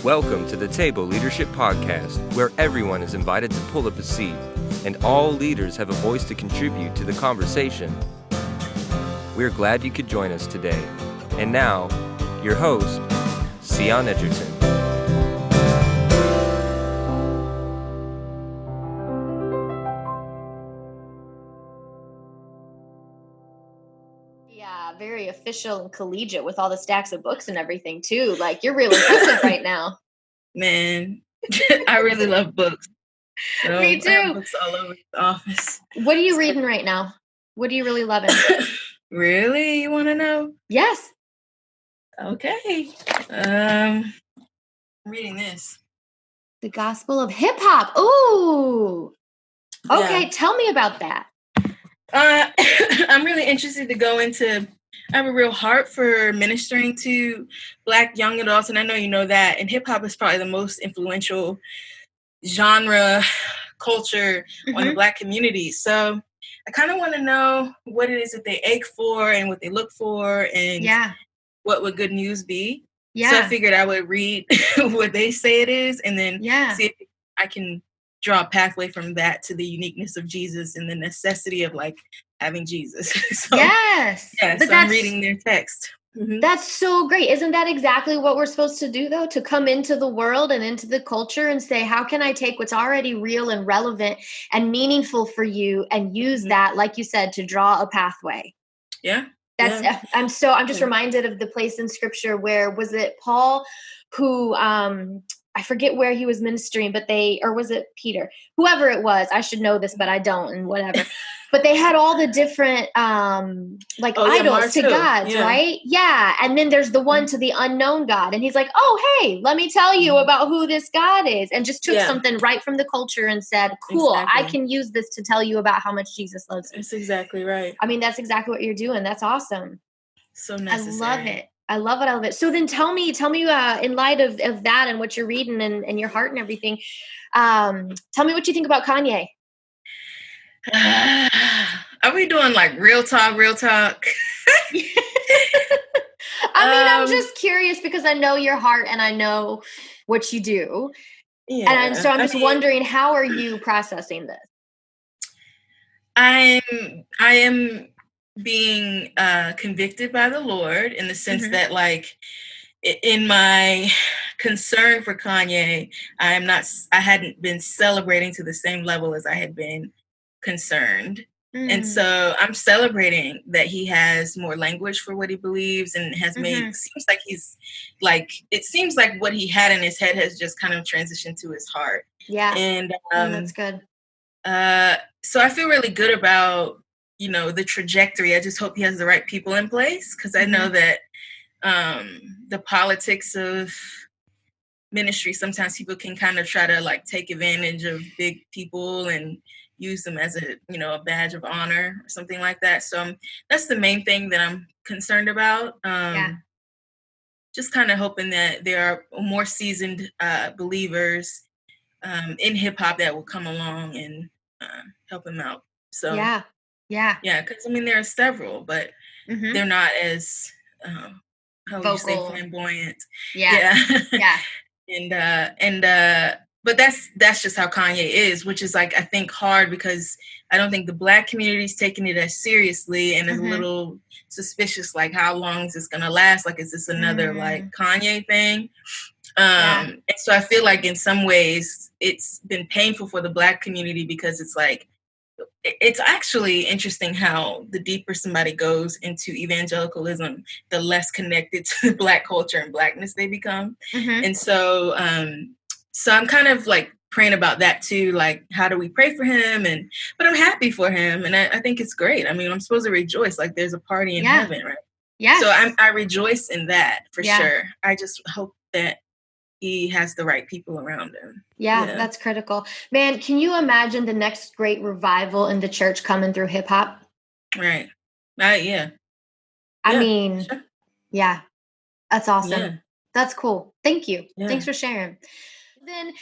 Welcome to the Table Leadership Podcast, where everyone is invited to pull up a seat, and all leaders have a voice to contribute to the conversation. We're glad you could join us today. And now, your host, Cyon Edgerton. Yeah, very official and collegiate with all the stacks of books and everything too. Like, you're real impressive right now. Man, I really love books. So Me too. I have books all over the office. What are you reading right now? What are you really loving? Really? You want to know? Yes. Okay. I'm reading this. The Gospel of Hip Hop. Ooh. Okay, Yeah. tell me about that. I'm really interested to go into. I have a real heart for ministering to Black young adults, and I know you know that. And hip hop is probably the most influential genre culture on the Black community. So I kind of want to know what it is that they ache for and what they look for, and what would good news be. So I figured I would read what they say it is, and then see if I can draw a pathway from that to the uniqueness of Jesus and the necessity of like having Jesus. So, so I'm reading their text. That's so great. Isn't that exactly what we're supposed to do, though? To come into the world and into the culture and say, how can I take what's already real and relevant and meaningful for you and use that, like you said, to draw a pathway? I'm just reminded of the place in scripture where, was it Paul who, I forget where he was ministering, or was it Peter? Whoever it was, I should know this, but I don't, and whatever. But they had all the different idols to gods, right? Yeah. And then there's the one to the unknown God. And he's like, oh, hey, let me tell you about who this God is. And just took something right from the culture and said, cool, I can use this to tell you about how much Jesus loves you. That's exactly right. I mean, that's exactly what you're doing. That's awesome. So necessary. I love it. So then tell me, in light of that and what you're reading and your heart and everything, tell me what you think about Kanye. Are we doing like real talk? I mean, I'm just curious because I know your heart and I know what you do. Yeah. And so I'm just wondering, how are you processing this? I am being convicted by the Lord in the sense that, like, in my concern for Kanye, I hadn't been celebrating to the same level as I had been concerned. And so I'm celebrating that he has more language for what he believes and has it seems like what he had in his head has just kind of transitioned to his heart. Yeah. And that's good. So I feel really good about, the trajectory. I just hope he has the right people in place, because I know that the politics of ministry, sometimes people can kind of try to like take advantage of big people and use them as a badge of honor or something like that. So that's the main thing that I'm concerned about. Just kind of hoping that there are more seasoned believers in hip hop that will come along and help him out. So because there are several, but they're not as flamboyant. But that's just how Kanye is, which is like, I think, hard because I don't think the Black community is taking it as seriously and is a little suspicious, like, how long is this gonna last? Like, is this another like Kanye thing? And so I feel like in some ways it's been painful for the Black community, because it's like, it's actually interesting how the deeper somebody goes into evangelicalism, the less connected to Black culture and Blackness they become. And so so I'm kind of like praying about that too, like, how do we pray for him? But I'm happy for him, and I think it's great. I mean, I'm supposed to rejoice, like there's a party in heaven, right? Yeah. So I rejoice in that for sure. I just hope that he has the right people around him. Yeah, that's critical. Man, can you imagine the next great revival in the church coming through hip hop? Right. I mean, sure. That's awesome. Yeah. That's cool. Thank you. Yeah. Thanks for sharing. Then,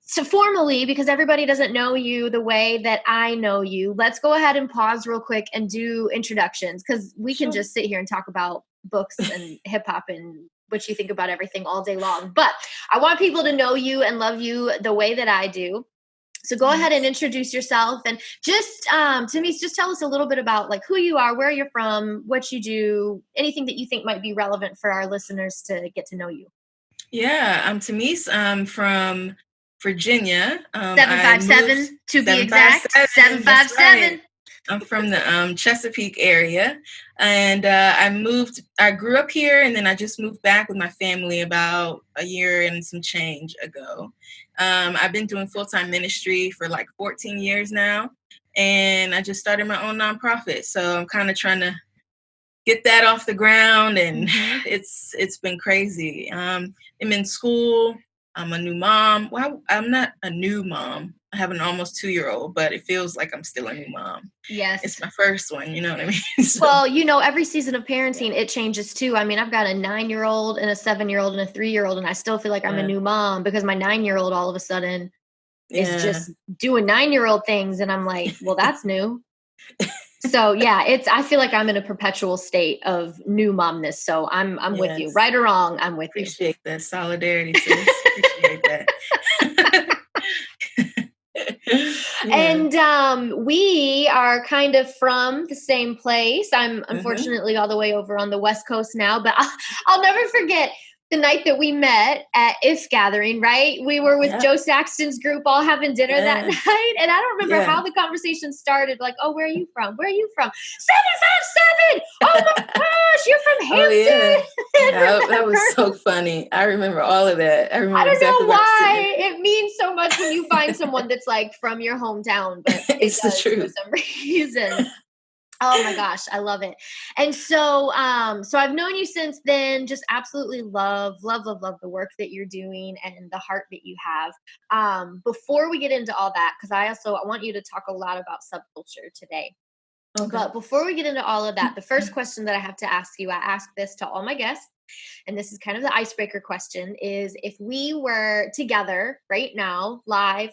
so formally, because everybody doesn't know you the way that I know you, let's go ahead and pause real quick and do introductions, because we can just sit here and talk about books and hip hop and what you think about everything all day long. But I want people to know you and love you the way that I do. So go ahead and introduce yourself, and just, Tamice, just tell us a little bit about like who you are, where you're from, what you do, anything that you think might be relevant for our listeners to get to know you. Yeah, I'm Tamice. I'm from Virginia. 757 to be exact. 757. Right. I'm from the Chesapeake area, and I grew up here, and then I just moved back with my family about a year and some change ago. I've been doing full-time ministry for like 14 years now, and I just started my own nonprofit. So I'm kind of trying to get that off the ground, and it's been crazy. I'm in school. I'm a new mom. Well, I'm not a new mom. I have an almost 2-year-old, but it feels like I'm still a new mom. Yes. It's my first one, you know what I mean? So, well, every season of parenting, it changes too. I mean, I've got a 9-year-old and a 7-year-old and a 3-year-old, and I still feel like I'm a new mom because my 9-year-old all of a sudden is just doing 9-year-old things. And I'm like, well, that's new. So yeah, I feel like I'm in a perpetual state of new momness. So I'm with you, right or wrong. I'm with you. Appreciate that solidarity, sis. Appreciate that. And we are kind of from the same place. I'm unfortunately all the way over on the West Coast now, but I'll never forget the night that we met at IF Gathering, right? We were with Joe Saxton's group all having dinner that night. And I don't remember how the conversation started. Like, oh, where are you from? Where are you from? 757! Oh my gosh, you're from Hampton! Oh, that was so funny. I remember all of that. I don't know why it means so much when you find someone that's like from your hometown, but it's the truth for some reason. Oh my gosh, I love it. And so I've known you since then, just absolutely love the work that you're doing and the heart that you have. Before we get into all that, because I want you to talk a lot about subculture today. Okay. But before we get into all of that, the first question that I have to ask you, I ask this to all my guests, and this is kind of the icebreaker question, is if we were together right now, live,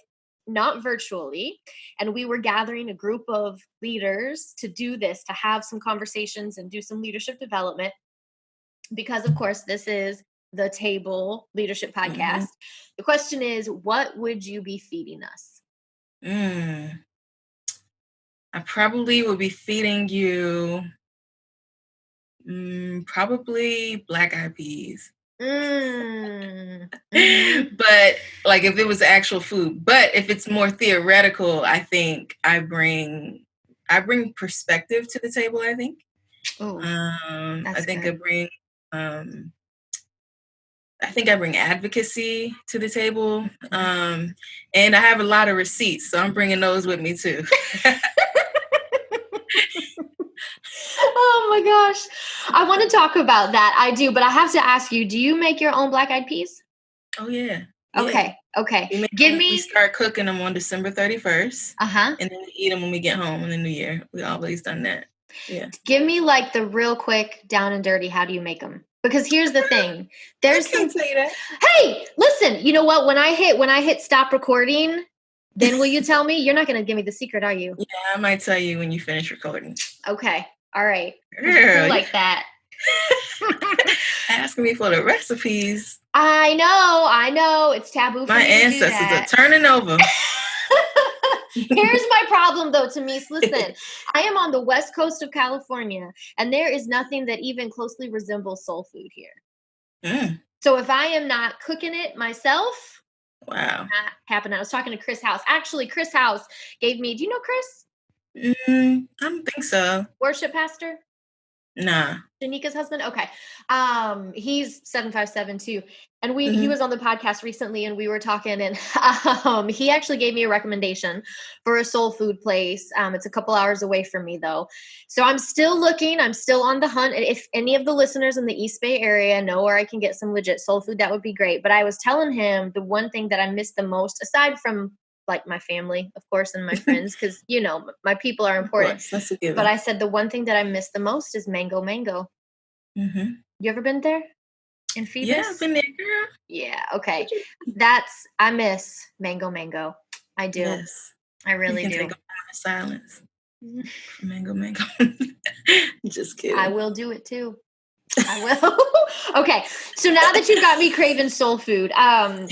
not virtually, and we were gathering a group of leaders to do this, to have some conversations and do some leadership development, because of course this is the Table Leadership Podcast. The question is, what would you be feeding us? I probably would be feeding you probably black eyed peas. But like if it was actual food, but if it's more theoretical, I think I bring perspective to the table. I think. I think good. I think I bring advocacy to the table, and I have a lot of receipts, so I'm bringing those with me too. Oh my gosh. I want to talk about that. I do, but I have to ask you, do you make your own black eyed peas? Oh yeah. Okay. We start cooking them on December 31st. And then we eat them when we get home in the new year. We always done that. Yeah. Give me like the real quick down and dirty, how do you make them? Because here's the thing. I can't tell you that. Hey, listen, you know what? When I hit stop recording, then will you tell me? You're not going to give me the secret, are you? Yeah, I might tell you when you finish recording. Okay. All right. Cool like that. Asking me for the recipes. I know. It's taboo for my me to ancestors do that. are turning over. Here's my problem though, Tamice. Listen, I am on the West Coast of California, and there is nothing that even closely resembles soul food here. So if I am not cooking it myself, wow, not happening. I was talking to Chris House. Actually, Chris House gave me, do you know Chris? I don't think so. Worship pastor? Nah. Janika's husband? Okay. He's 757 too. And he was on the podcast recently, and we were talking, and he actually gave me a recommendation for a soul food place. It's a couple hours away from me though. So I'm still looking. I'm still on the hunt. If any of the listeners in the East Bay area know where I can get some legit soul food, that would be great. But I was telling him the one thing that I miss the most, aside from like my family, of course, and my friends, because, my people are important. That's a given. But I said the one thing that I miss the most is mango. You ever been there in Phoebus? Yeah, I've been there, girl. Yeah, okay. I miss mango. I do. Yes. I really do. Take a moment of silence. Mango. Just kidding. I will do it too. I will. Okay. So now that you've got me craving soul food, and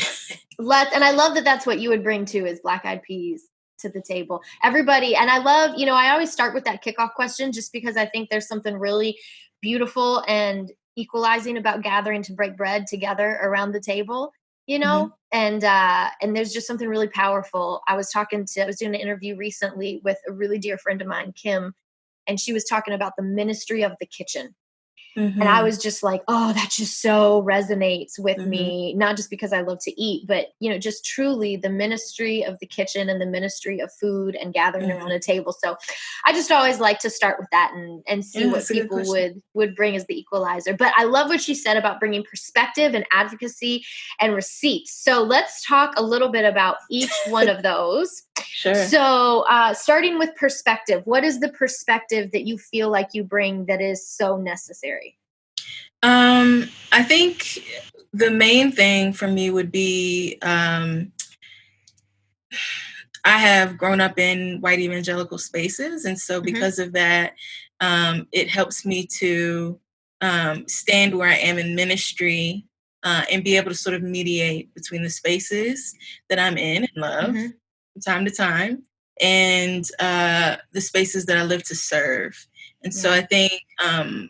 I love that that's what you would bring too, is black-eyed peas to the table. Everybody, and I love, I always start with that kickoff question just because I think there's something really beautiful and equalizing about gathering to break bread together around the table, and there's just something really powerful. I was doing an interview recently with a really dear friend of mine, Kim, and she was talking about the ministry of the kitchen. And I was just like, oh, that just so resonates with me, not just because I love to eat, but, just truly the ministry of the kitchen and the ministry of food and gathering around a table. So I just always like to start with that and see what people would bring as the equalizer. But I love what she said about bringing perspective and advocacy and receipts. So let's talk a little bit about each one of those. Sure. So starting with perspective, what is the perspective that you feel like you bring that is so necessary? I think the main thing for me would be I have grown up in white evangelical spaces. And so because of that, it helps me to stand where I am in ministry and be able to sort of mediate between the spaces that I'm in and love from time to time and the spaces that I live to serve. And so I think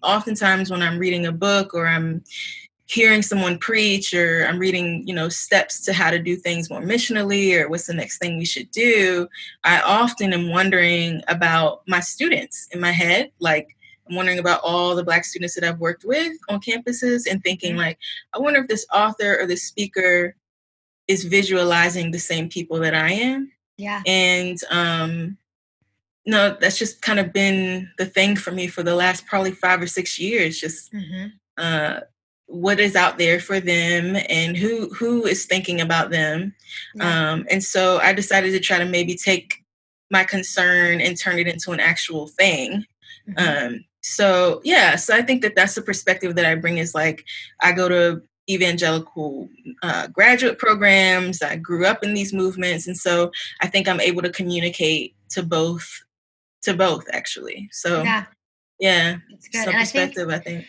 oftentimes when I'm reading a book or I'm hearing someone preach or I'm reading, steps to how to do things more missionally or what's the next thing we should do, I often am wondering about my students in my head. Like I'm wondering about all the Black students that I've worked with on campuses and thinking like, I wonder if this author or this speaker is visualizing the same people that I am. Yeah. And, no, that's just kind of been the thing for me for the last probably 5 or 6 years, just what is out there for them and who is thinking about them. Yeah. And so I decided to try to maybe take my concern and turn it into an actual thing. So I think that's the perspective that I bring is like, I go to evangelical graduate programs. I grew up in these movements. And so I think I'm able to communicate to both actually. So yeah, that's good. some And perspective, I think.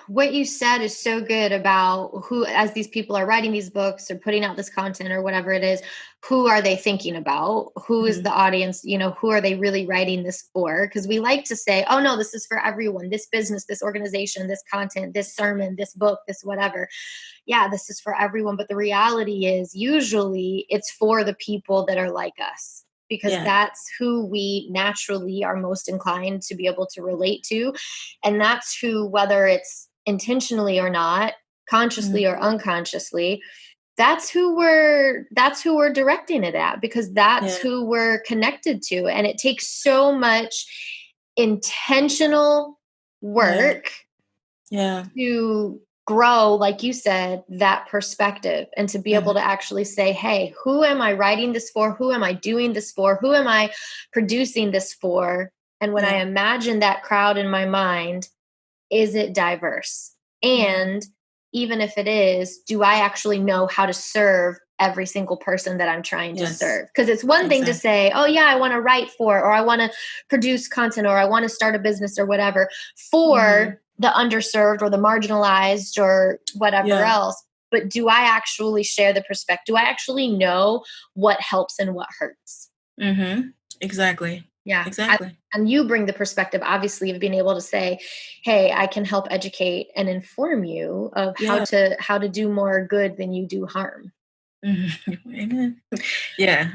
What you said is so good about who, as these people are writing these books or putting out this content or whatever it is, who are they thinking about? Who is the audience? Who are they really writing this for? Because we like to say, oh no, this is for everyone, this business, this organization, this content, this sermon, this book, this whatever. Yeah, this is for everyone. But the reality is usually it's for the people that are like us, because that's who we naturally are most inclined to be able to relate to. And that's who, whether it's intentionally or not, consciously or unconsciously, that's who we're directing it at, because that's who we're connected to. And it takes so much intentional work to grow, like you said, that perspective, and to be able to actually say, hey, who am I writing this for? Who am I doing this for? Who am I producing this for? And when I imagine that crowd in my mind, is it diverse? And even if it is, do I actually know how to serve every single person that I'm trying to serve? Because it's one thing to say, oh yeah, I want to write for, or I want to produce content, or I want to start a business or whatever for the underserved or the marginalized or whatever else. But do I actually share the perspective? Do I actually know what helps and what hurts? Exactly. Yeah, exactly. And you bring the perspective, obviously, of being able to say, hey, I can help educate and inform you of how to do more good than you do harm. Amen. Yeah.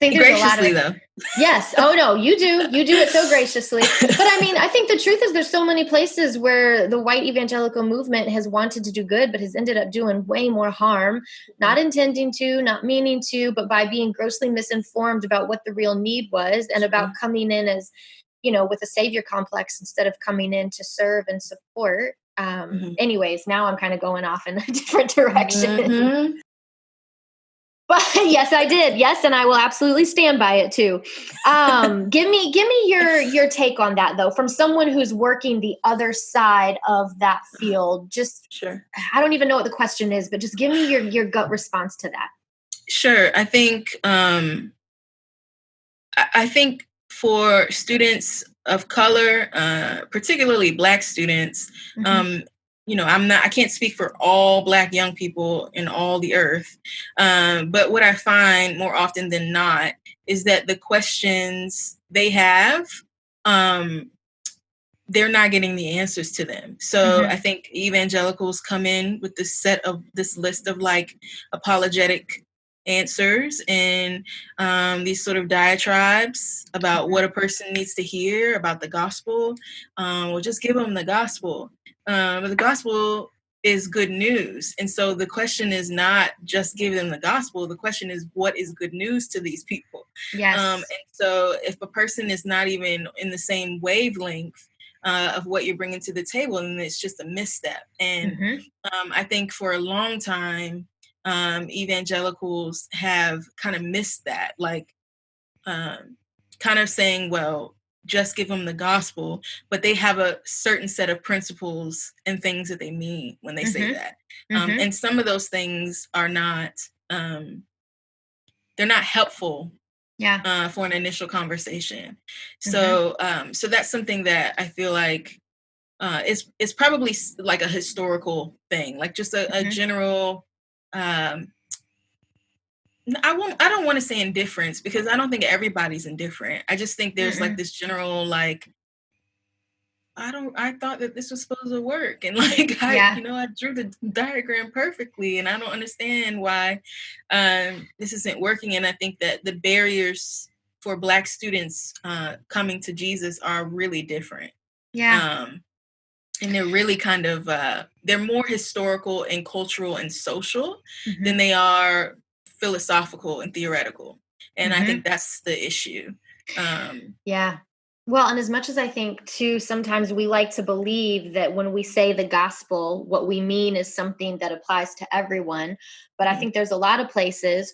I think graciously, though. Yes. Oh, no, you do it so graciously. But I mean, I think the truth is there's so many places where the white evangelical movement has wanted to do good, but has ended up doing way more harm, not intending to, not meaning to, but by being grossly misinformed about what the real need was, and about coming in as, with a savior complex instead of coming in to serve and support. Anyways, now I'm kind of going off in a different direction. But yes, I did. Yes, and I will absolutely stand by it too. Give me your take on that, though, from someone who's working the other side of that field. Just I don't even know what the question is, but just give me your gut response to that. Sure. I think for students of color, particularly Black students, I can't speak for all Black young people in all the earth. But what I find more often than not is that the questions they have, they're not getting the answers to them. So I think evangelicals come in with this list of like apologetic answers and these sort of diatribes about what a person needs to hear about the gospel. We'll just give them the gospel. But the gospel is good news. And so the question is not just give them the gospel. The question is, what is good news to these people? Yes. And so if a person is not even in the same wavelength of what you're bringing to the table, and it's just a misstep. And I think for a long time, evangelicals have kind of missed that, like kind of saying, well, just give them the gospel, but they have a certain set of principles and things that they mean when they say that. And some of those things are not, they're not helpful for an initial conversation. So so that's something that I feel like it's probably like a historical thing, like just a general I don't want to say indifference, because I don't think everybody's indifferent. I just think there's like this general like, I thought that this was supposed to work, and like I drew the diagram perfectly, and I don't understand why this isn't working. And I think that the barriers for Black students coming to Jesus are really different. And they're really kind of they're more historical and cultural and social than they are philosophical and theoretical. And I think that's the issue. Well, and as much as I think too, sometimes we like to believe that when we say the gospel, what we mean is something that applies to everyone. But I think there's a lot of places,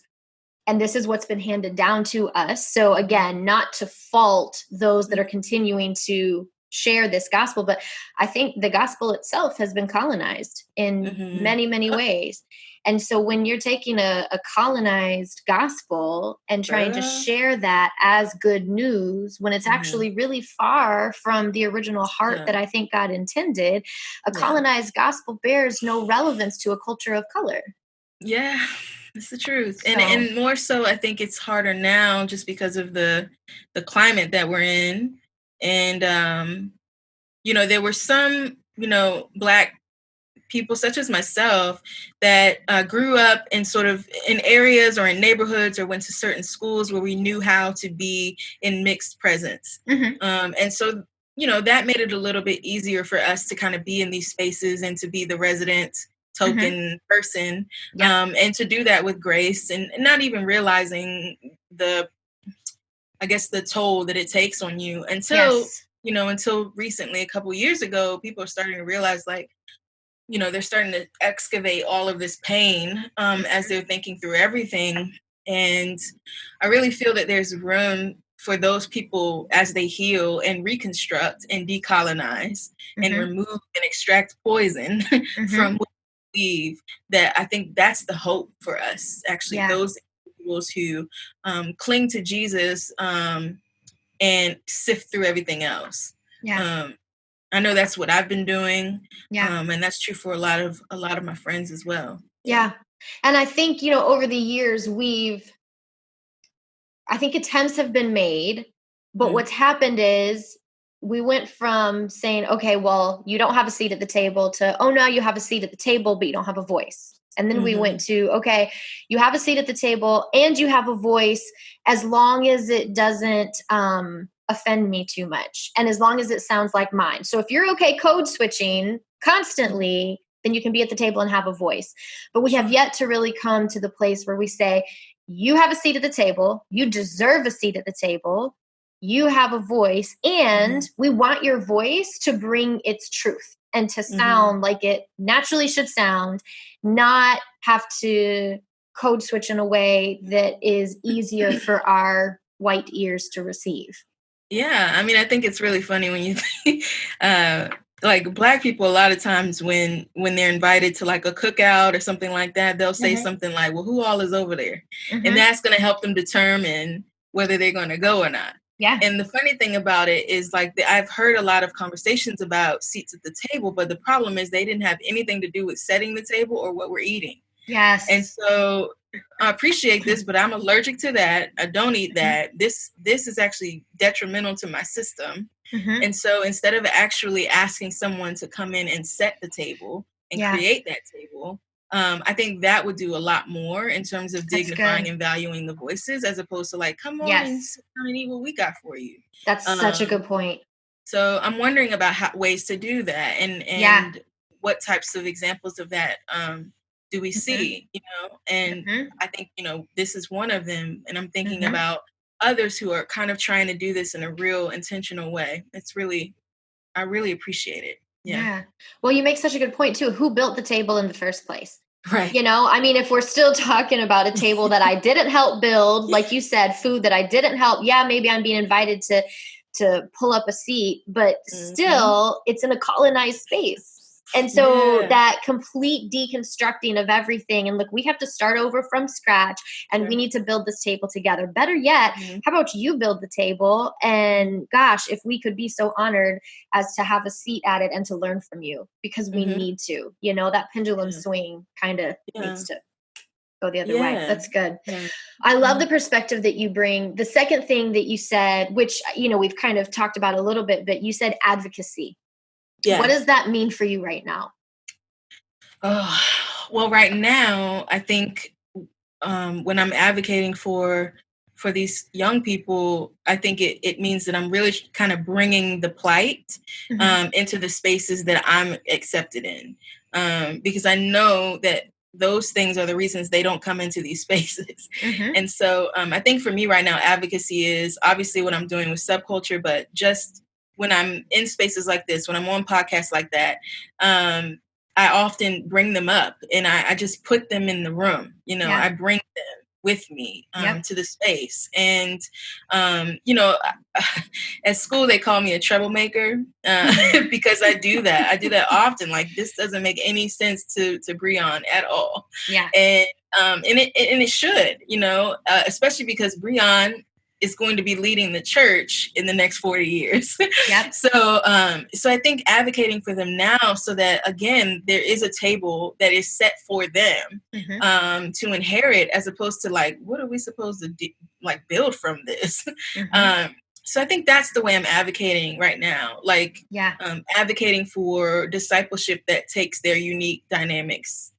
and this is what's been handed down to us. So again, not to fault those that are continuing to share this gospel, but I think the gospel itself has been colonized in many, many ways. And so when you're taking a colonized gospel and trying to share that as good news, when it's actually really far from the original heart that I think God intended, a colonized gospel bears no relevance to a culture of color. Yeah, that's the truth. And more so, I think it's harder now just because of the climate that we're in. And, there were some, Black people such as myself that grew up in sort of in areas or in neighborhoods or went to certain schools where we knew how to be in mixed presence. And so, that made it a little bit easier for us to kind of be in these spaces and to be the resident token person, and to do that with grace and not even realizing the toll that it takes on you until, until recently, a couple years ago, people are starting to realize like, they're starting to excavate all of this pain as they're thinking through everything. And I really feel that there's room for those people as they heal and reconstruct and decolonize and remove and extract poison from what we believe, that I think that's the hope for us, actually, those individuals who cling to Jesus and sift through everything else. I know that's what I've been doing. And that's true for a lot of my friends as well. And I think, over the years, I think attempts have been made, but what's happened is we went from saying, okay, well, you don't have a seat at the table to, oh, no, you have a seat at the table, but you don't have a voice. And then we went to, okay, you have a seat at the table and you have a voice as long as it doesn't offend me too much. And as long as it sounds like mine. So if you're okay code switching constantly, then you can be at the table and have a voice. But we have yet to really come to the place where we say, you have a seat at the table, you deserve a seat at the table, you have a voice, and we want your voice to bring its truth and to sound like it naturally should sound, not have to code switch in a way that is easier for our white ears to receive. Yeah, I mean, I think it's really funny when you think, like Black people, a lot of times when they're invited to like a cookout or something like that, they'll say something like, well, who all is over there? And that's going to help them determine whether they're going to go or not. Yeah. And the funny thing about it is like I've heard a lot of conversations about seats at the table, but the problem is they didn't have anything to do with setting the table or what we're eating. Yes. And so I appreciate this, but I'm allergic to that. I don't eat that. This is actually detrimental to my system. And so instead of actually asking someone to come in and set the table and create that table, I think that would do a lot more in terms of dignifying and valuing the voices, as opposed to like, come on and sit down and eat what we got for you. That's such a good point. So I'm wondering about ways to do that, and what types of examples of that do we see, and I think, this is one of them. And I'm thinking about others who are kind of trying to do this in a real intentional way. I really appreciate it. Yeah. Well, you make such a good point too. Who built the table in the first place? Right. I mean, if we're still talking about a table that I didn't help build, like you said, food that I didn't help, maybe I'm being invited to pull up a seat, but still it's in a colonized space. And so that complete deconstructing of everything, and look, we have to start over from scratch, and we need to build this table together. Better yet, how about you build the table? And gosh, if we could be so honored as to have a seat at it and to learn from you, because we need to, that pendulum swing kind of needs to go the other way. That's good. I love the perspective that you bring. The second thing that you said, which, we've kind of talked about a little bit, but you said advocacy. What does that mean for you right now? Well, right now, I think when I'm advocating for these young people, I think it means that I'm really kind of bringing the plight into the spaces that I'm accepted in, because I know that those things are the reasons they don't come into these spaces. And so I think for me right now, advocacy is obviously what I'm doing with subculture, but just when I'm in spaces like this, when I'm on podcasts like that, I often bring them up, and I just put them in the room. I bring them with me to the space. And, at school, they call me a troublemaker because I do that. I do that often. Like, this doesn't make any sense to Breon at all. And it should, especially because Breon is going to be leading the church in the next 40 years. So I think advocating for them now, so that, again, there is a table that is set for them to inherit, as opposed to like, what are we supposed to build from this? So I think that's the way I'm advocating right now. Like, advocating for discipleship that takes their unique dynamics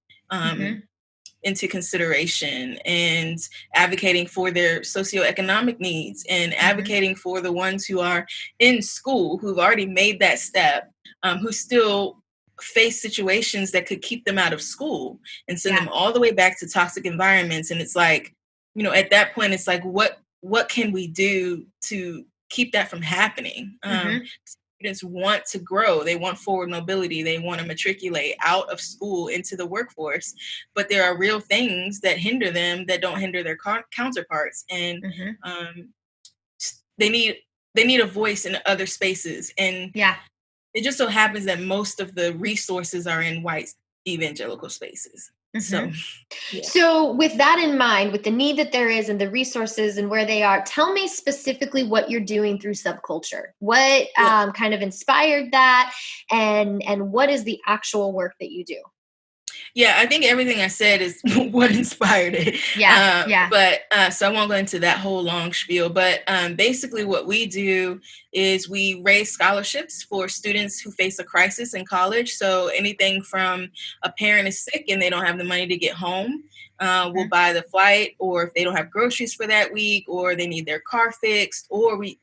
into consideration, and advocating for their socioeconomic needs, and advocating for the ones who are in school, who've already made that step, who still face situations that could keep them out of school and send them all the way back to toxic environments. And it's like, at that point, it's like, what can we do to keep that from happening? Students want to grow. They want forward mobility. They want to matriculate out of school into the workforce. But there are real things that hinder them that don't hinder their counterparts. And they need a voice in other spaces. And it just so happens that most of the resources are in white evangelical spaces. So with that in mind, with the need that there is and the resources and where they are, tell me specifically what you're doing through subculture. What kind of inspired that, and what is the actual work that you do? Yeah, I think everything I said is what inspired it. But so I won't go into that whole long spiel. But basically what we do is we raise scholarships for students who face a crisis in college. So anything from a parent is sick and they don't have the money to get home, we'll buy the flight, or if they don't have groceries for that week, or they need their car fixed, or we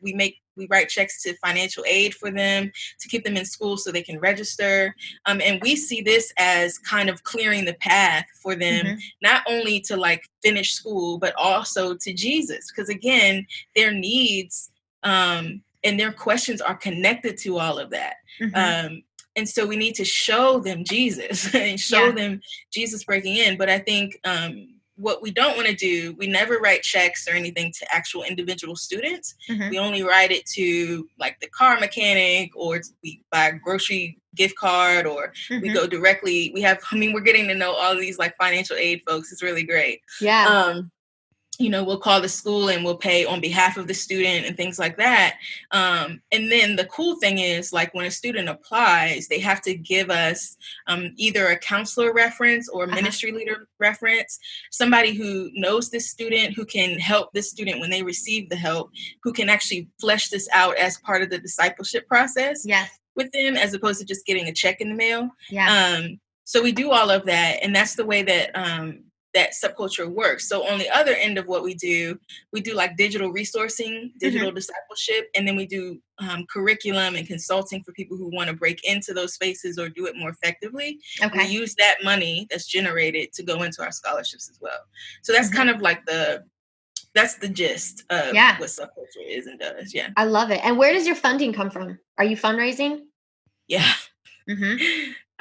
write checks to financial aid for them to keep them in school so they can register. And we see this as kind of clearing the path for them, not only to like finish school, but also to Jesus. Because again, their needs and their questions are connected to all of that. And so we need to show them Jesus and show them Jesus breaking in. But I think what we don't want to do, we never write checks or anything to actual individual students. We only write it to like the car mechanic, or we buy a grocery gift card, or we go directly. We're getting to know all of these like financial aid folks. It's really great. we'll call the school and we'll pay on behalf of the student and things like that. And then the cool thing is, like, when a student applies, they have to give us either a counselor reference or ministry leader reference, somebody who knows this student, who can help this student when they receive the help, who can actually flesh this out as part of the discipleship process with them, as opposed to just getting a check in the mail. So we do all of that, and that's the way that that subculture works. So on the other end of what we do like digital resourcing, digital discipleship, and then we do curriculum and consulting for people who want to break into those spaces or do it more effectively. We use that money that's generated to go into our scholarships as well. So that's kind of like that's the gist of what subculture is and does. Yeah. I love it. And where does your funding come from? Are you fundraising? Yeah.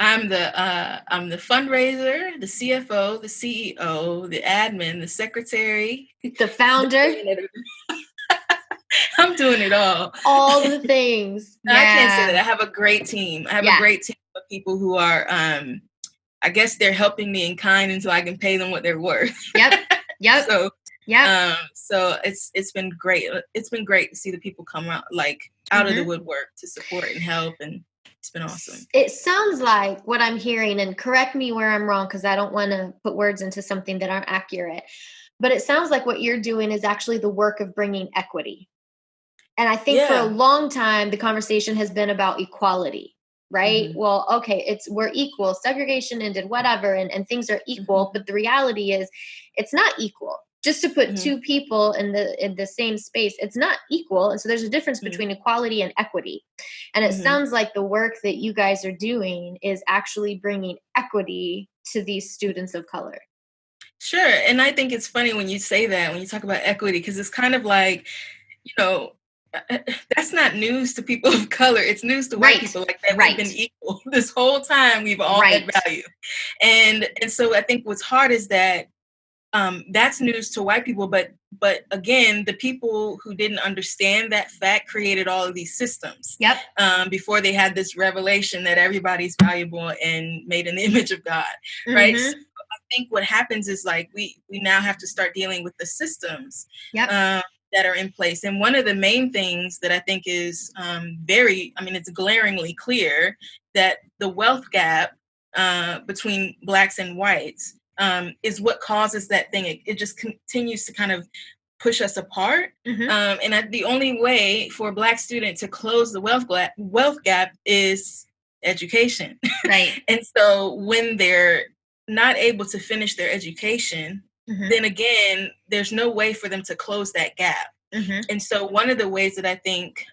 I'm the fundraiser, the CFO, the CEO, the admin, the secretary, the founder. I'm doing it all. All the things. I can't say that. I have a great team. I have a great team of people who are, I guess they're helping me in kind until I can pay them what they're worth. Yep. So it's been great. It's been great to see the people come out, like, out of the woodwork to support and help, and it's been awesome. It sounds like what I'm hearing, and correct me where I'm wrong, because I don't want to put words into something that aren't accurate, but it sounds like what you're doing is actually the work of bringing equity. And I think for a long time, the conversation has been about equality, right? Well, okay, we're equal, segregation ended, whatever, and things are equal. But the reality is it's not equal. Just to put two people in the same space, it's not equal. And so there's a difference between equality and equity. And it sounds like the work that you guys are doing is actually bringing equity to these students of color. Sure. And I think it's funny when you say that, when you talk about equity, because it's kind of like, that's not news to people of color. It's news to white people, like that we've been equal this whole time. We've all had value. And so I think what's hard is that that's news to white people, but again, the people who didn't understand that fact created all of these systems before they had this revelation that everybody's valuable and made in the image of God, right? So I think what happens is, like, we now have to start dealing with the systems that are in place. And one of the main things that I think is it's glaringly clear that the wealth gap between Blacks and whites is what causes that thing. It just continues to kind of push us apart. And the only way for a Black student to close the wealth gap is education. Right. And so when they're not able to finish their education, then again, there's no way for them to close that gap. And so one of the ways that I think,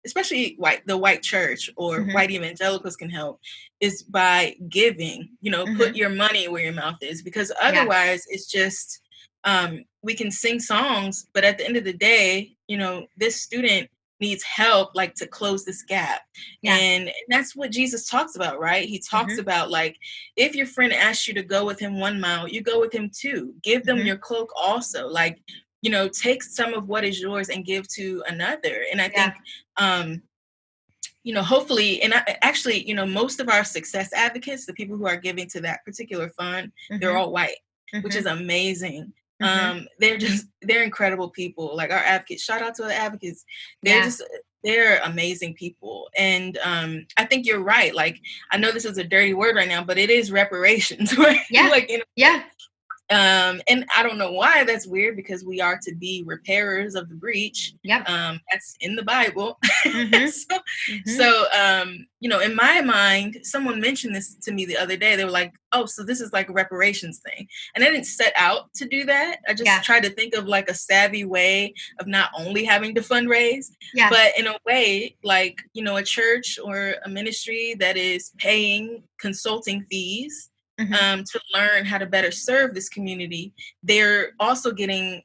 especially the white church or white evangelicals can help, is by giving, put your money where your mouth is, because otherwise it's just, we can sing songs, but at the end of the day, this student needs help, like, to close this gap. And that's what Jesus talks about, right? He talks about, like, if your friend asks you to go with him 1 mile, you go with him 2. Give them your cloak also. Like, take some of what is yours and give to another. And I think, hopefully, and actually, most of our success advocates, the people who are giving to that particular fund, they're all white, which is amazing. They're incredible people. Like, our advocates, shout out to the advocates. They're amazing people. And I think you're right. Like, I know this is a dirty word right now, but it is reparations, right? And I don't know why that's weird, because we are to be repairers of the breach. That's in the Bible. So, in my mind, someone mentioned this to me the other day. They were like, oh, so this is like a reparations thing. And I didn't set out to do that. I just tried to think of, like, a savvy way of not only having to fundraise, but in a way, like, a church or a ministry that is paying consulting fees to learn how to better serve this community, they're getting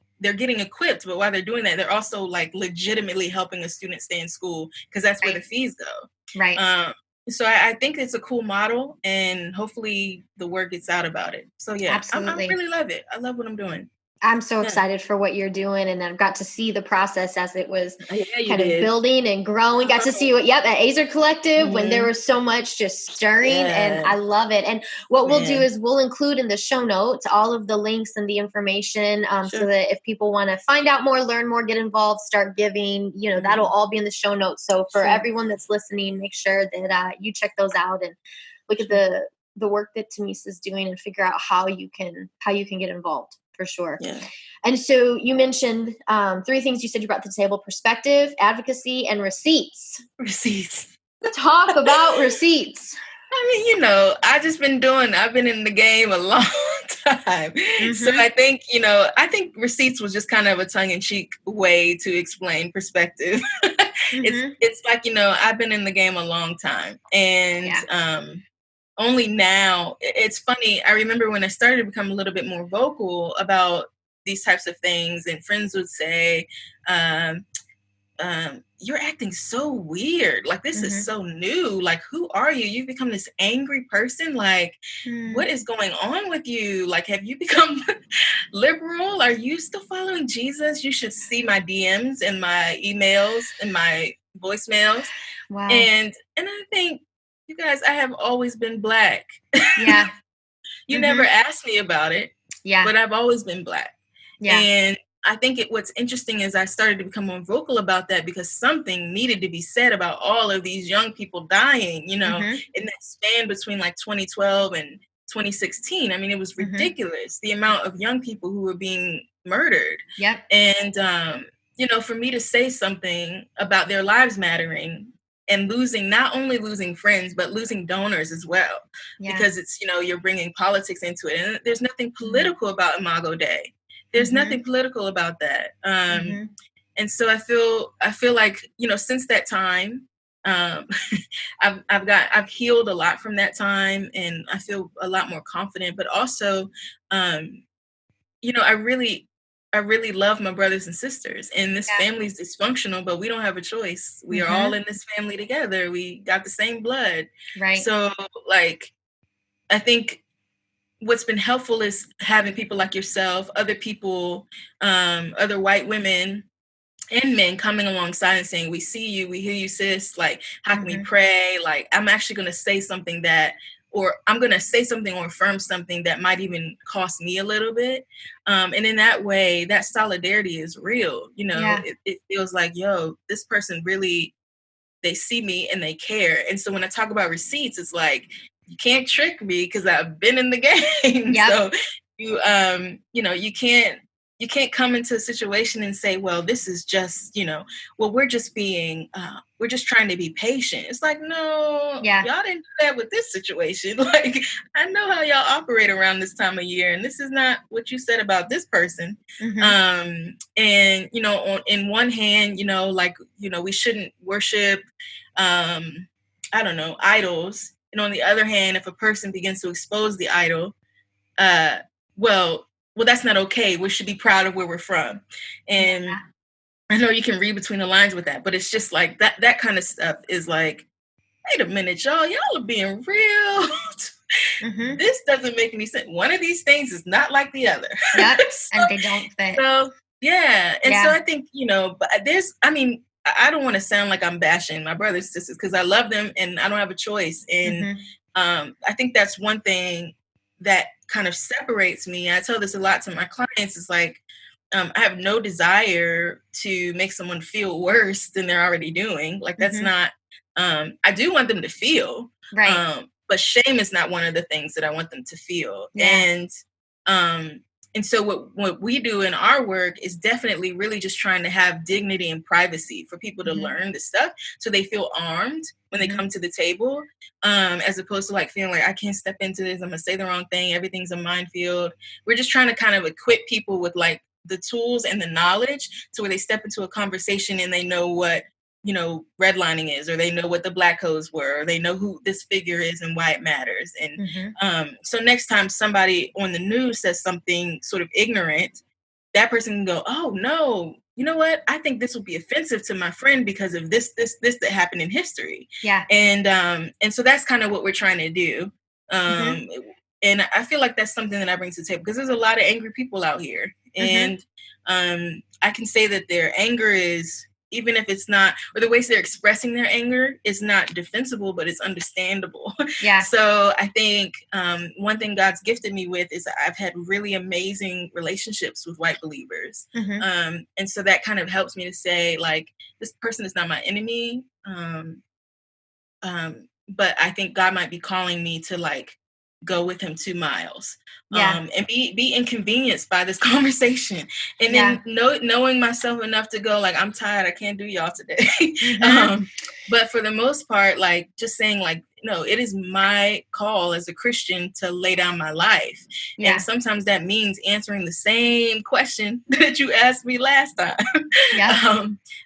equipped. But while they're doing that, they're also, like, legitimately helping a student stay in school, because that's where the fees go. Right. So I think it's a cool model, and hopefully the word gets out about it. So I really love it. I love what I'm doing. I'm so excited for what you're doing, and I've got to see the process as it was Yeah, you kind of did. building and growing. Got to see what, at Azer Collective when there was so much just stirring, and I love it. And what we'll do is we'll include in the show notes all of the links and the information, so that if people want to find out more, learn more, get involved, start giving, that'll all be in the show notes. So for everyone that's listening, make sure that you check those out and look at the work that Tamice is doing and figure out how you can get involved. For sure. Yeah. And so you mentioned 3 things you said you brought to the table: perspective, advocacy, and receipts. Receipts. Talk about receipts. I mean, I've been in the game a long time. So I think receipts was just kind of a tongue-in-cheek way to explain perspective. It's like, I've been in the game a long time. And only now, it's funny, I remember when I started to become a little bit more vocal about these types of things, and friends would say, you're acting so weird. Like, this is so new. Like, who are you? You've become this angry person. Like, what is going on with you? Like, have you become liberal? Are you still following Jesus? You should see my DMs and my emails and my voicemails. Wow. And I think, you guys, I have always been Black. Yeah. You never asked me about it. Yeah. But I've always been Black. Yeah. And I think what's interesting is I started to become more vocal about that because something needed to be said about all of these young people dying, in that span between like 2012 and 2016. I mean, it was ridiculous, the amount of young people who were being murdered. Yep. And, for me to say something about their lives mattering and not only losing friends, but losing donors as well. Yeah. Because it's, you're bringing politics into it. And there's nothing political about Imago Dei. There's nothing political about that. And so I feel like, since that time, I've healed a lot from that time, and I feel a lot more confident, but also, I really love my brothers and sisters, and this family is dysfunctional, but we don't have a choice. We are all in this family together. We got the same blood. Right. So like, I think what's been helpful is having people like yourself, other people, other white women and men coming alongside and saying, we see you, we hear you, sis. Like, how can we pray? Like, I'm actually going to say something or affirm something that might even cost me a little bit. And in that way, that solidarity is real. It feels like, this person really, they see me and they care. And so when I talk about receipts, it's like, you can't trick me because I've been in the game. Yep. So you can't come into a situation and say, well, this is just, we're just trying to be patient. It's like, no, y'all didn't do that with this situation. Like, I know how y'all operate around this time of year, and this is not what you said about this person. And, in one hand, we shouldn't worship, idols. And on the other hand, if a person begins to expose the idol, well, that's not okay. We should be proud of where we're from. And I know you can read between the lines with that, but it's just like that kind of stuff is like, wait a minute, y'all are being real. This doesn't make any sense. One of these things is not like the other. Yep. And they don't fit. So, yeah. And so I think, but I don't want to sound like I'm bashing my brothers and sisters because I love them and I don't have a choice. And I think that's one thing that kind of separates me. I tell this a lot to my clients. It's like, I have no desire to make someone feel worse than they're already doing. Like, that's not, I do want them to feel, right. But shame is not one of the things that I want them to feel. Yeah. And so what we do in our work is definitely really just trying to have dignity and privacy for people to learn this stuff so they feel armed when they come to the table, as opposed to like feeling like I can't step into this, I'm gonna say the wrong thing, everything's a minefield. We're just trying to kind of equip people with like the tools and the knowledge to where they step into a conversation and they know what redlining is, or they know what the Black codes were, or they know who this figure is and why it matters. And so next time somebody on the news says something sort of ignorant, that person can go, oh no, you know what? I think this will be offensive to my friend because of this that happened in history. Yeah. And so that's kind of what we're trying to do. And And I feel like that's something that I bring to the table, because there's a lot of angry people out here. And I can say that their anger is, even if it's not, or the ways they're expressing their anger is not defensible, but it's understandable. Yeah. So I think one thing God's gifted me with is I've had really amazing relationships with white believers. And so that kind of helps me to say, like, this person is not my enemy. But I think God might be calling me to, like, go with him 2 miles, and be inconvenienced by this conversation, and then knowing myself enough to go, like, I'm tired, I can't do y'all today. But for the most part, like, just saying, like, no, it is my call as a Christian to lay down my life. And sometimes that means answering the same question that you asked me last time.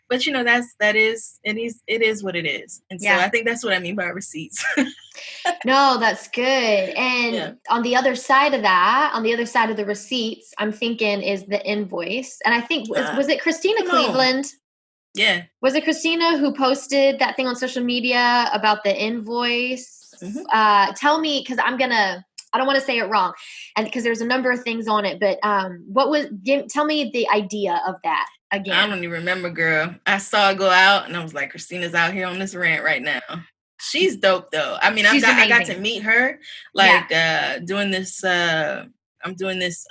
But it is what it is. And so I think that's what I mean by receipts. No, that's good. And on the other side of that, on the other side of the receipts, I'm thinking is the invoice. And I think, was it Christina Cleveland? Yeah. Was it Christina who posted that thing on social media about the invoice? Tell me, because I don't want to say it wrong, and because there's a number of things on it, but tell me the idea of that again. I don't even remember, girl. I saw it go out and I was like, Christina's out here on this rant right now. She's dope though. I mean, I got to meet her, like, doing this, I'm doing this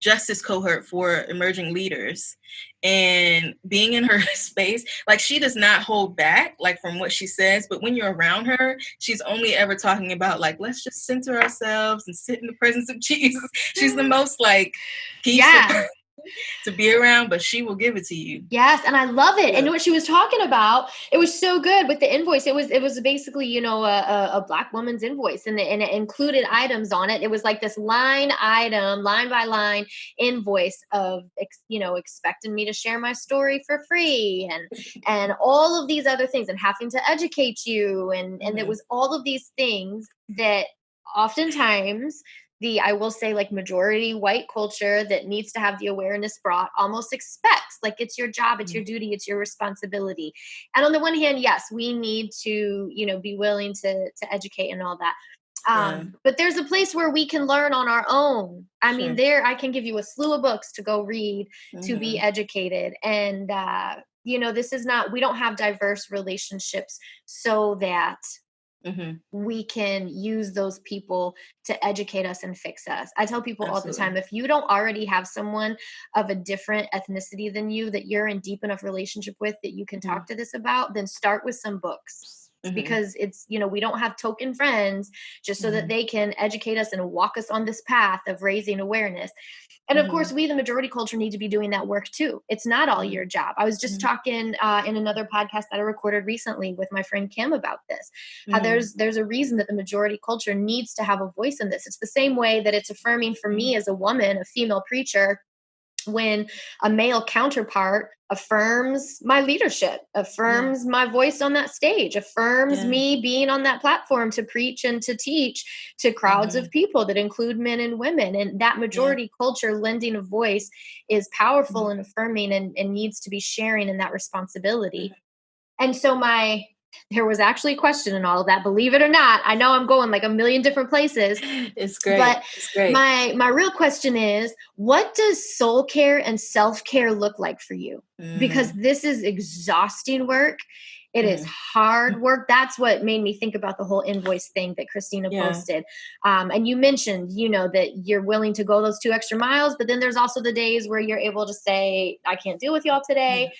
justice cohort for emerging leaders, and being in her space, like, she does not hold back, like, from what she says, but when you're around her, she's only ever talking about, like, let's just center ourselves and sit in the presence of Jesus. She's the most, like, peaceful to be around, but she will give it to you. Yes, and I love it. And what she was talking about, it was so good with the invoice. It was basically, a Black woman's invoice, and it included items on it. It was like this line by line invoice of expecting me to share my story for free, and all of these other things, and having to educate you, and there was all of these things that oftentimes I will say, like, majority white culture that needs to have the awareness brought almost expects, like, it's your job, it's your duty, it's your responsibility. And on the one hand, yes, we need to, be willing to educate and all that. But there's a place where we can learn on our own. I mean, I can give you a slew of books to go read, to be educated. And, this is not, we don't have diverse relationships so that we can use those people to educate us and fix us. I tell people all the time, if you don't already have someone of a different ethnicity than you that you're in deep enough relationship with that you can talk to this about, then start with some books. Because it's, we don't have token friends just so that they can educate us and walk us on this path of raising awareness. And of course, we, the majority culture, need to be doing that work too. It's not all your job. I was just talking in another podcast that I recorded recently with my friend Kim about this. How there's a reason that the majority culture needs to have a voice in this. It's the same way that it's affirming for me as a woman, a female preacher, when a male counterpart affirms my leadership, affirms my voice on that stage, affirms me being on that platform to preach and to teach to crowds of people that include men and women. And that majority culture lending a voice is powerful and affirming, and needs to be sharing in that responsibility. And so there was actually a question in all of that, believe it or not. I know I'm going like a million different places. It's great. But it's great. My real question is, what does soul care and self-care look like for you? Because this is exhausting work. It is hard work. That's what made me think about the whole invoice thing that Christina posted. And you mentioned, that you're willing to go those 2 extra miles, but then there's also the days where you're able to say, I can't deal with y'all today.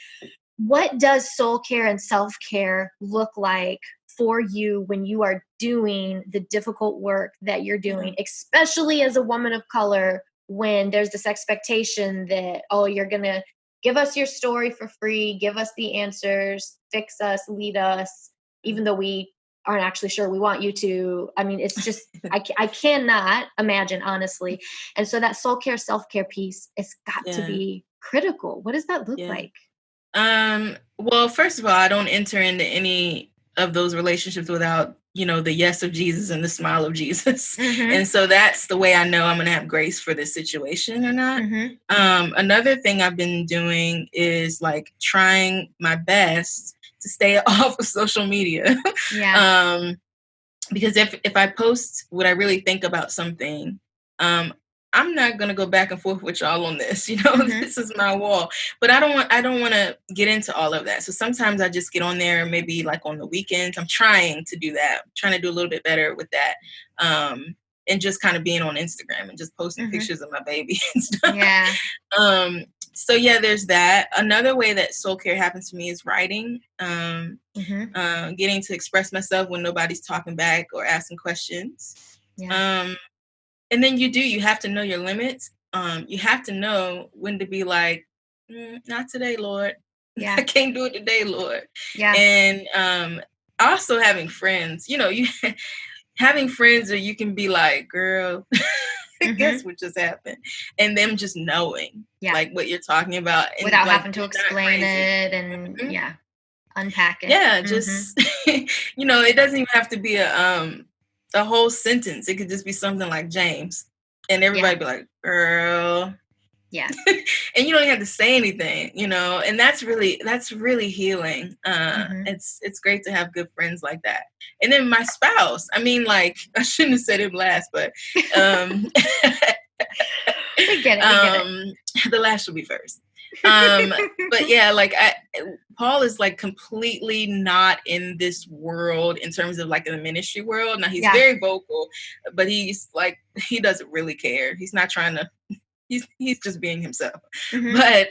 What does soul care and self-care look like for you when you are doing the difficult work that you're doing, especially as a woman of color, when there's this expectation that, you're going to give us your story for free, give us the answers, fix us, lead us, even though we aren't actually sure we want you to. I mean, it's just, I cannot imagine, honestly. And so that soul care, self-care piece, it's got to be critical. What does that look like? Well, first of all, I don't enter into any of those relationships without, the yes of Jesus and the smile of Jesus. And so that's the way I know I'm going to have grace for this situation or not. Another thing I've been doing is, like, trying my best to stay off of social media. because if I post what I really think about something, I'm not gonna go back and forth with y'all on this. This is my wall. But I don't want to get into all of that. So sometimes I just get on there, maybe like on the weekends. I'm trying to do that. I'm trying to do a little bit better with that. And just kind of being on Instagram and just posting pictures of my baby and stuff. Yeah. So yeah, there's that. Another way that soul care happens to me is writing. Getting to express myself when nobody's talking back or asking questions. Yeah. And then you have to know your limits. You have to know when to be like, not today, Lord. Yeah. I can't do it today, Lord. Yeah. And also having friends, you having friends where you can be like, girl, guess what just happened? And them just knowing like what you're talking about. And without like, having to explain it and unpack it. Yeah, just, it doesn't even have to be a whole sentence. It could just be something like James. And everybody be like, girl. Yeah. And you don't have to say anything, and that's really healing. It's great to have good friends like that. And then my spouse, I mean, like, I shouldn't have said him last, but we get it. The last will be first. But yeah, like Paul is like completely not in this world in terms of like in the ministry world. Now he's very vocal, but he's like, he doesn't really care. He's not trying to, he's just being himself. But,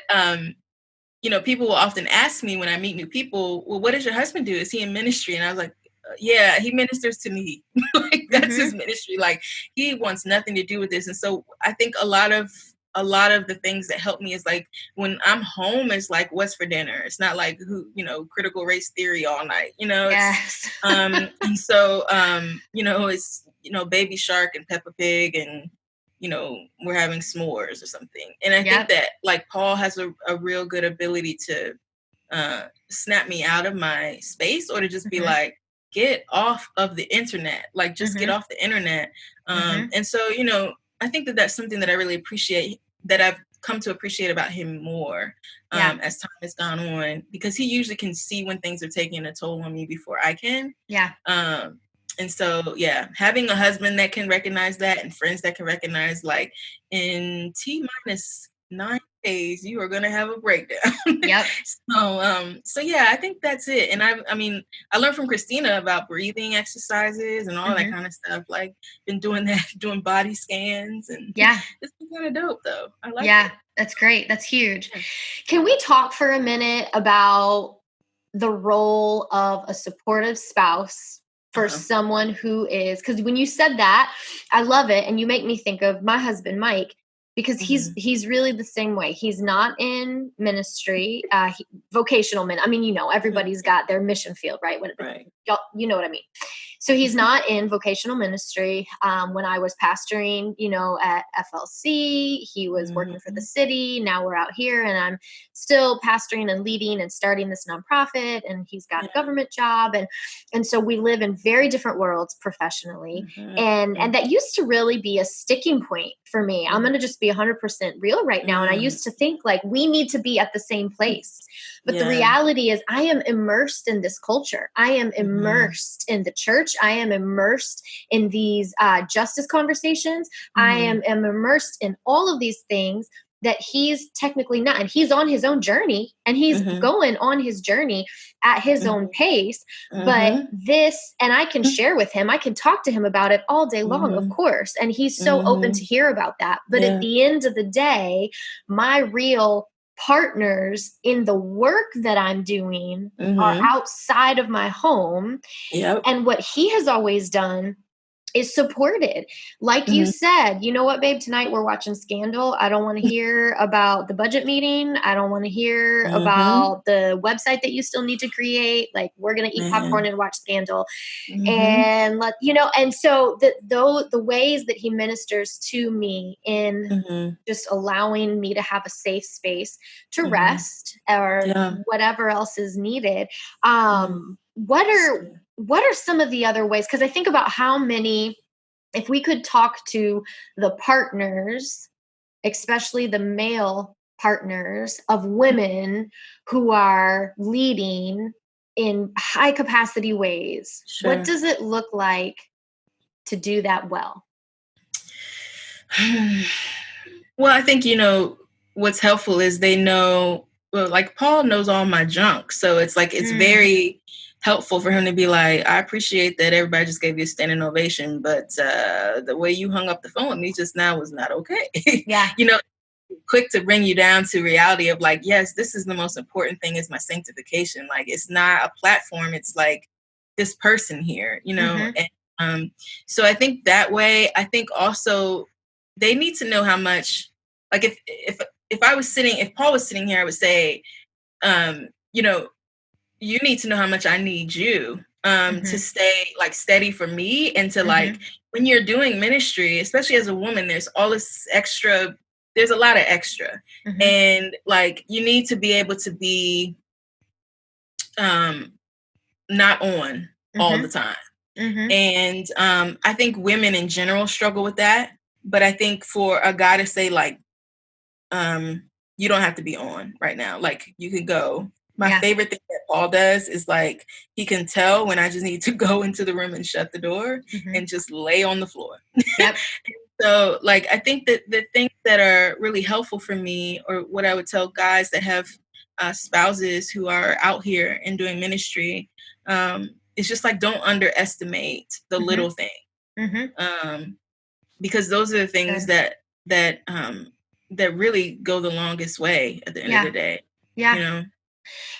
people will often ask me when I meet new people, well, what does your husband do? Is he in ministry? And I was like, yeah, he ministers to me. Like that's his ministry. Like he wants nothing to do with this. And so I think a lot of the things that help me is like when I'm home, it's like, what's for dinner? It's not like critical race theory all night, Yes. And so, it's, Baby Shark and Peppa Pig and, we're having s'mores or something. And I think that like Paul has a real good ability to snap me out of my space or to just be like, get off of the internet, like just get off the internet. And so, I think that that's something that I really appreciate, that I've come to appreciate about him more as time has gone on, because he usually can see when things are taking a toll on me before I can. Yeah. And so, having a husband that can recognize that and friends that can recognize like in T-9 days, you are going to have a breakdown. Yep. So yeah, I think that's it. And I mean, I learned from Christina about breathing exercises and all that kind of stuff. Like been doing that, doing body scans, and it's been kind of dope though. I like it. That's great. That's huge. Can we talk for a minute about the role of a supportive spouse for someone who is, because when you said that, I love it. And you make me think of my husband, Mike, because he's really the same way. He's not in ministry, vocational I mean, everybody's got their mission field, right? You know what I mean? So he's not in vocational ministry. When I was pastoring, at FLC, he was working for the city. Now we're out here and I'm still pastoring and leading and starting this nonprofit, and he's got a government job. And so we live in very different worlds professionally. And that used to really be a sticking point for me. I'm going to just be 100% real right now. And I used to think like we need to be at the same place. But the reality is I am immersed in this culture. I am immersed in the church. I am immersed in these justice conversations. I am immersed in all of these things that he's technically not. And he's on his own journey, and he's going on his journey at his own pace. But this, and I can share with him, I can talk to him about it all day long, of course. And he's so open to hear about that. But at the end of the day, my real partners in the work that I'm doing are outside of my home. And what he has always done is supported. Like you said, you know what, babe, tonight we're watching Scandal. I don't want to hear about the budget meeting. I don't want to hear about the website that you still need to create. Like, we're going to eat popcorn and watch Scandal. And and so the ways that he ministers to me in just allowing me to have a safe space to rest or whatever else is needed. What are some of the other ways? Because I think about how many, if we could talk to the partners, especially the male partners of women who are leading in high capacity ways, what does it look like to do that well? Well, I think, what's helpful is they know, well, like Paul knows all my junk. So it's like, it's very helpful for him to be like, I appreciate that everybody just gave you a standing ovation, but the way you hung up the phone with me just now was not okay. Yeah. Quick to bring you down to reality of like, yes, this is the most important thing is my sanctification. Like, it's not a platform. It's like this person here, And so I think that way, I think also they need to know how much, like if Paul was sitting here, I would say, you need to know how much I need you to stay like steady for me and to like when you're doing ministry, especially as a woman, there's all this extra, there's a lot of extra. And like you need to be able to be not on all the time. And I think women in general struggle with that. But I think for a guy to say like, you don't have to be on right now. Like you can go. My favorite thing that Paul does is like, he can tell when I just need to go into the room and shut the door and just lay on the floor. Yep. So like, I think that the things that are really helpful for me, or what I would tell guys that have spouses who are out here and doing ministry, it's just like, don't underestimate the little thing. Because those are the things that really go the longest way at the end of the day. Yeah.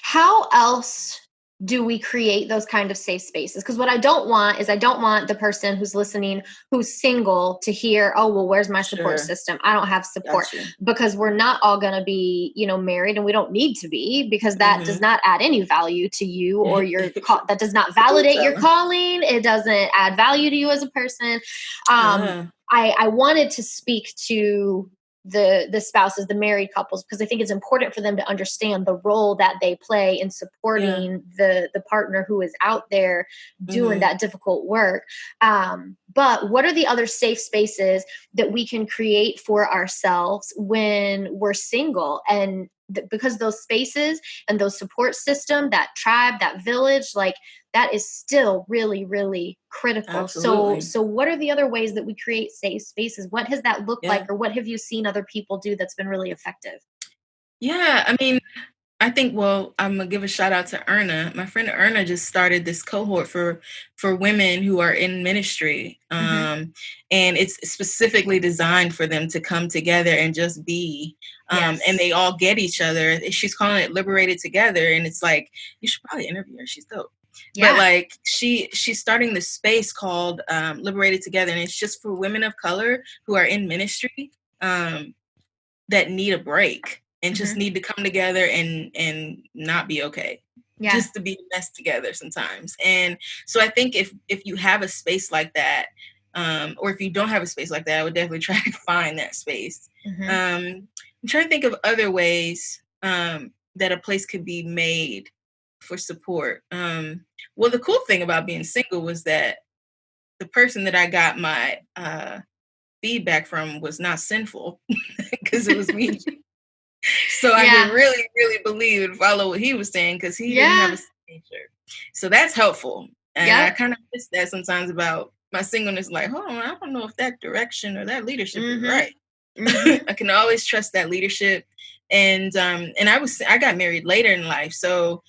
How else do we create those kind of safe spaces? Because what I don't want the person who's listening, who's single, to hear, oh, well, where's my support system? I don't have support. Because we're not all going to be, married, and we don't need to be, because that does not add any value to you or your that does not validate your calling. It doesn't add value to you as a person. I wanted to speak to the spouses, the married couples, because I think it's important for them to understand the role that they play in supporting the partner who is out there doing that difficult work. But what are the other safe spaces that we can create for ourselves when we're single? And because those spaces and those support system, that tribe, that village, like that is still really, really critical. Absolutely. So what are the other ways that we create safe spaces? What has that looked like, or what have you seen other people do that's been really effective? Yeah, I mean, I think, well, I'm gonna give a shout out to Erna. My friend Erna just started this cohort for women who are in ministry, and it's specifically designed for them to come together and just be, and they all get each other. She's calling it Liberated Together, and it's like, you should probably interview her. She's dope. Yeah. But like she's starting this space called Liberated Together, and it's just for women of color who are in ministry that need a break and just need to come together and not be okay. Just to be messed together sometimes. And so I think if you have a space like that, or if you don't have a space like that, I would definitely try to find that space. I'm trying to think of other ways that a place could be made for support. Well, the cool thing about being single was that the person that I got my feedback from was not sinful, because it was me. So I could really, really believe and follow what he was saying, because he didn't have a sin nature. So that's helpful. And I kind of miss that sometimes about my singleness. Like, hold on, I don't know if that direction or that leadership is right. I can always trust that leadership. And I got married later in life. So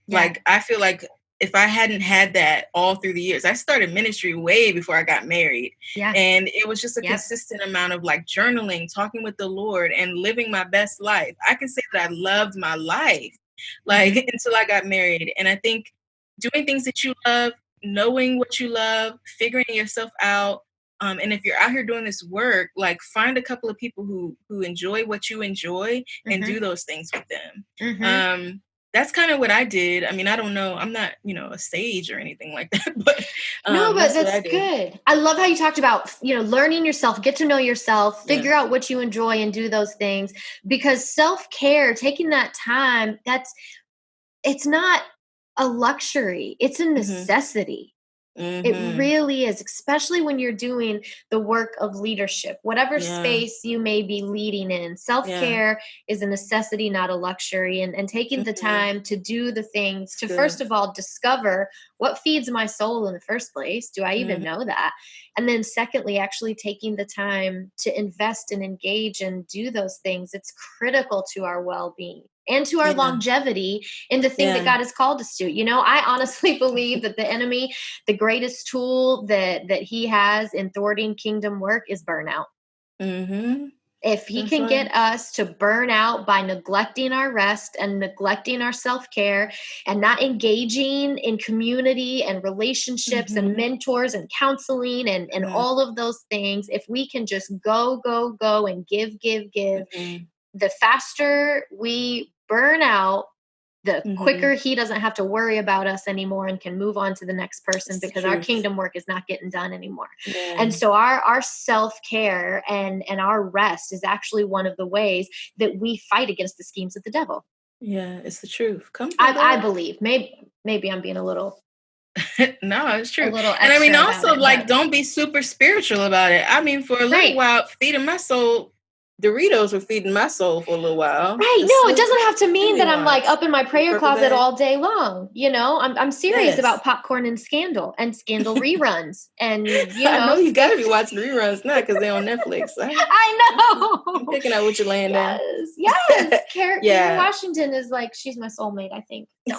like, I feel like if I hadn't had that all through the years, I started ministry way before I got married. And it was just a consistent amount of like journaling, talking with the Lord, and living my best life. I can say that I loved my life like until I got married. And I think doing things that you love, knowing what you love, figuring yourself out. And if you're out here doing this work, like find a couple of people who enjoy what you enjoy and do those things with them. That's kind of what I did. I mean, I don't know. I'm not, a sage or anything like that, but no, but that's good. I love how you talked about, learning yourself, get to know yourself, figure out what you enjoy and do those things, because self-care, taking that time, it's not a luxury. It's a necessity. It really is, especially when you're doing the work of leadership, whatever space you may be leading in. Self-care is a necessity, not a luxury. And taking the time to do the things to, first of all, discover what feeds my soul in the first place. Do I even know that? And then secondly, actually taking the time to invest and engage and do those things. It's critical to our well-being and to our longevity in the thing that God has called us to. You know, I honestly believe that the enemy, the greatest tool that he has in thwarting kingdom work is burnout. If he can get us to burn out by neglecting our rest and neglecting our self-care and not engaging in community and relationships and mentors and counseling and all of those things, if we can just go and give, the faster we burn out, the quicker he doesn't have to worry about us anymore and can move on to the next person, because our kingdom work is not getting done anymore. And so our self-care and our rest is actually one of the ways that we fight against the schemes of the devil. Yeah, it's the truth. I believe. Maybe I'm being a little no, it's true. A little and I mean, extra also, about it, like, but- don't be super spiritual about it. I mean, for a little while, feeding my soul, Doritos were feeding my soul for a little while. Right. No, it doesn't have to mean that I'm like up in my prayer closet all day long. You know, I'm serious about popcorn and Scandal reruns. And, you know. I know you got to be watching reruns now because they're on Netflix. I know. I'm picking out what you're laying down. Yes. Karen Washington is like, she's my soulmate, I think. So.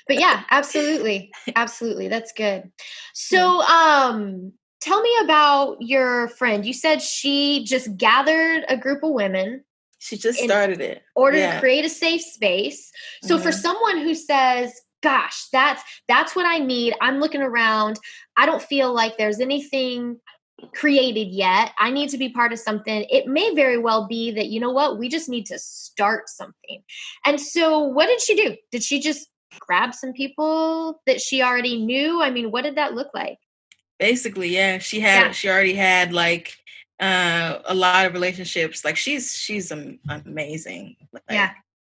But yeah, absolutely. Absolutely. That's good. So, tell me about your friend. You said she just gathered a group of women. She just started it. In order to create a safe space. So for someone who says, gosh, that's what I need. I'm looking around. I don't feel like there's anything created yet. I need to be part of something. It may very well be that, you know what, we just need to start something. And so what did she do? Did she just grab some people that she already knew? I mean, what did that look like? Basically, she already had like a lot of relationships. Like she's amazing. Like,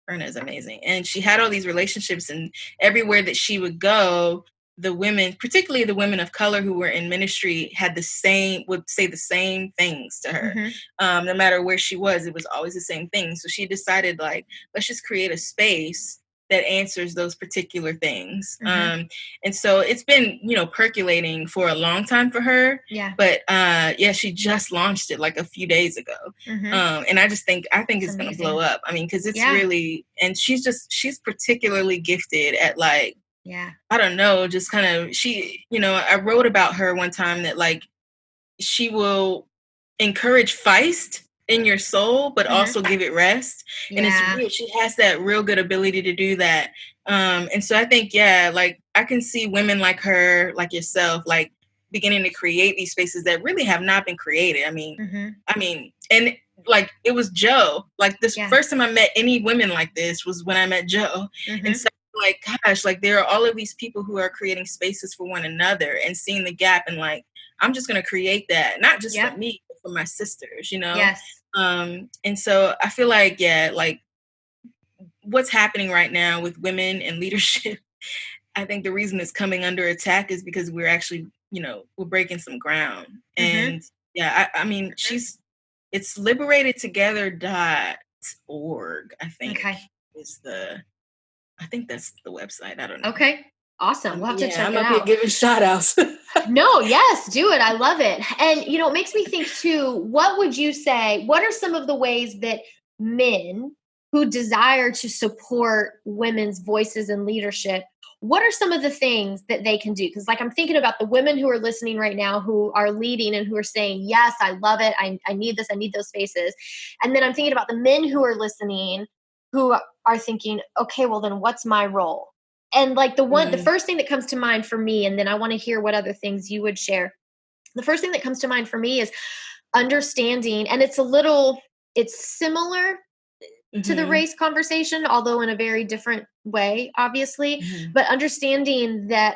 Erna's amazing. And she had all these relationships, and everywhere that she would go, the women, particularly the women of color who were in ministry, would say the same things to her. No matter where she was, it was always the same thing. So she decided, like, let's just create a space that answers those particular things. And so it's been, percolating for a long time for her. Yeah. But she just launched it like a few days ago. And I think it's going to blow up. I mean, because it's really, and she's particularly gifted at, like, I don't know, just kind of, I wrote about her one time that, like, she will encourage feist in your soul, but also give it rest. And it's real. She has that real good ability to do that. And so I think, like, I can see women like her, like yourself, like, beginning to create these spaces that really have not been created. I mean, and like, it was Joe, like, this first time I met any women like this was when I met Joe. And so, like, gosh, like, there are all of these people who are creating spaces for one another and seeing the gap, and, like, I'm just going to create that, not just for me, but for my sisters, Yes. And so I feel like, like, what's happening right now with women in leadership, I think the reason it's coming under attack is because we're actually, we're breaking some ground. And I mean, it's liberatedtogether.org, I think, I think that's the website. I don't know. Okay. Awesome. We'll have to check it out. I'm up here giving shout outs. No, yes, do it. I love it. And, it makes me think too, what would you say, what are some of the ways that men who desire to support women's voices in leadership, what are some of the things that they can do? Because, like, I'm thinking about the women who are listening right now who are leading and who are saying, yes, I love it. I need this. I need those spaces. And then I'm thinking about the men who are listening who are thinking, okay, well, then what's my role? And, like, the first thing that comes to mind for me, and then I want to hear what other things you would share. The first thing that comes to mind for me is understanding, and it's similar to the race conversation, although in a very different way, obviously, but understanding that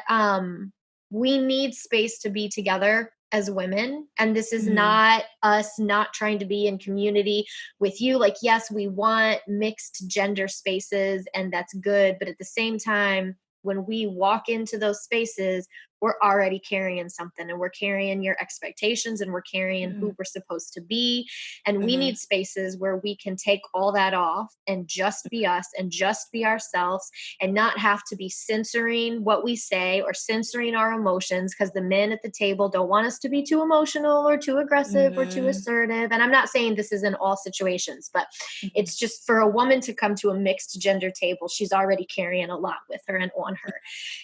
we need space to be together as women. And this is not us not trying to be in community with you. Like, yes, we want mixed gender spaces, and that's good. But at the same time, when we walk into those spaces, we're already carrying something, and we're carrying your expectations, and we're carrying who we're supposed to be. And we need spaces where we can take all that off and just be us and just be ourselves, and not have to be censoring what we say or censoring our emotions, because the men at the table don't want us to be too emotional or too aggressive or too assertive. And I'm not saying this is in all situations, but it's just for a woman to come to a mixed gender table, she's already carrying a lot with her and on her.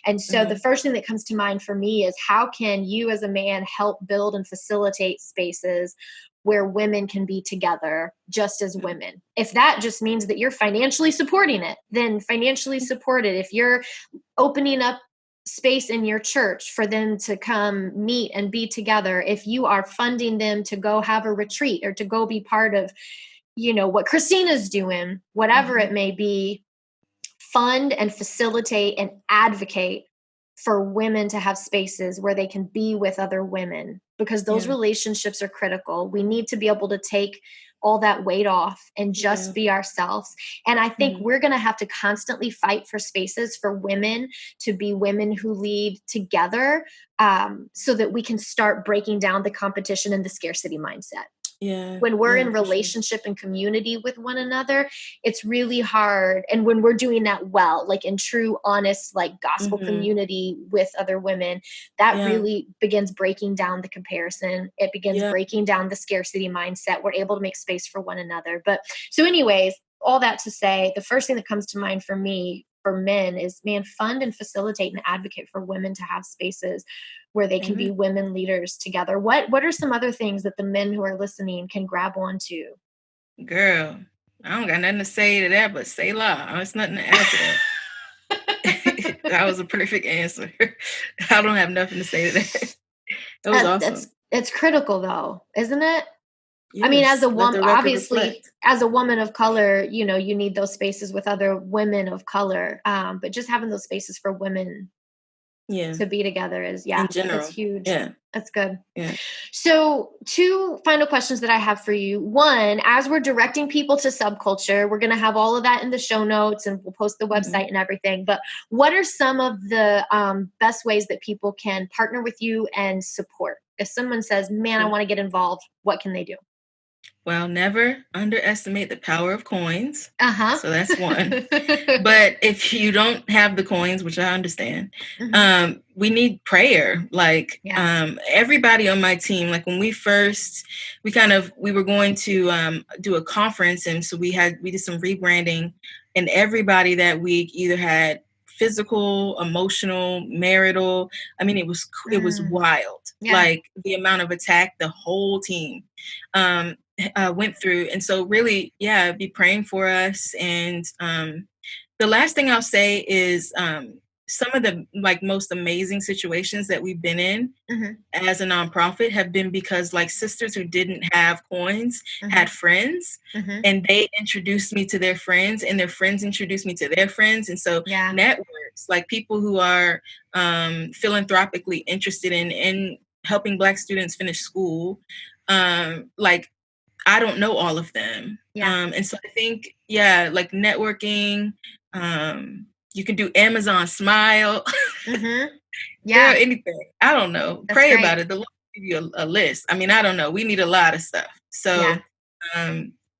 And so the first thing that comes to mind for me is, how can you as a man help build and facilitate spaces where women can be together just as women? If that just means that you're financially supporting it, then financially support it. If you're opening up space in your church for them to come meet and be together, if you are funding them to go have a retreat or to go be part of, what Christina's doing, whatever it may be, fund and facilitate and advocate for women to have spaces where they can be with other women, because those relationships are critical. We need to be able to take all that weight off and just be ourselves. And I think we're going to have to constantly fight for spaces for women to be women who lead together, so that we can start breaking down the competition and the scarcity mindset. When we're in relationship and community with one another, it's really hard. And when we're doing that well, like in true, honest, like gospel community with other women, that really begins breaking down the comparison. It begins breaking down the scarcity mindset. We're able to make space for one another. But so anyways, all that to say, the first thing that comes to mind for me, for men, is, man, fund and facilitate and advocate for women to have spaces where they can be women leaders together. What are some other things that the men who are listening can grab onto? Girl, I don't got nothing to say to that, but say la. There's nothing to add to that. That was a perfect answer. I don't have nothing to say to that. That was awesome. That's critical though, isn't it? Yes, I mean, as a woman, obviously, reflect. as a woman of color, you need those spaces with other women of color. But just having those spaces for women to be together is, in general, it's huge. Yeah. That's good. Yeah. So 2 final questions that I have for you. One, as we're directing people to subculture, we're going to have all of that in the show notes, and we'll post the website and everything. But what are some of the best ways that people can partner with you and support? If someone says, man, I want to get involved, what can they do? Well, never underestimate the power of coins. So that's one. But if you don't have the coins, which I understand, we need prayer. Like everybody on my team, like when we were going to do a conference, and so we did some rebranding, and everybody that week either had physical, emotional, marital. I mean, it was wild. Like the amount of attack the whole team went through. And so really, be praying for us. And the last thing I'll say is some of the most amazing situations that we've been in as a nonprofit have been because sisters who didn't have coins had friends, and they introduced me to their friends, and their friends introduced me to their friends. And so networks, like people who are philanthropically interested in helping Black students finish school, I don't know all of them. And so I think, networking, you can do Amazon Smile. Girl, anything. I don't know. That's Pray about it. The Lord will give you a list. I mean, I don't know. We need a lot of stuff. So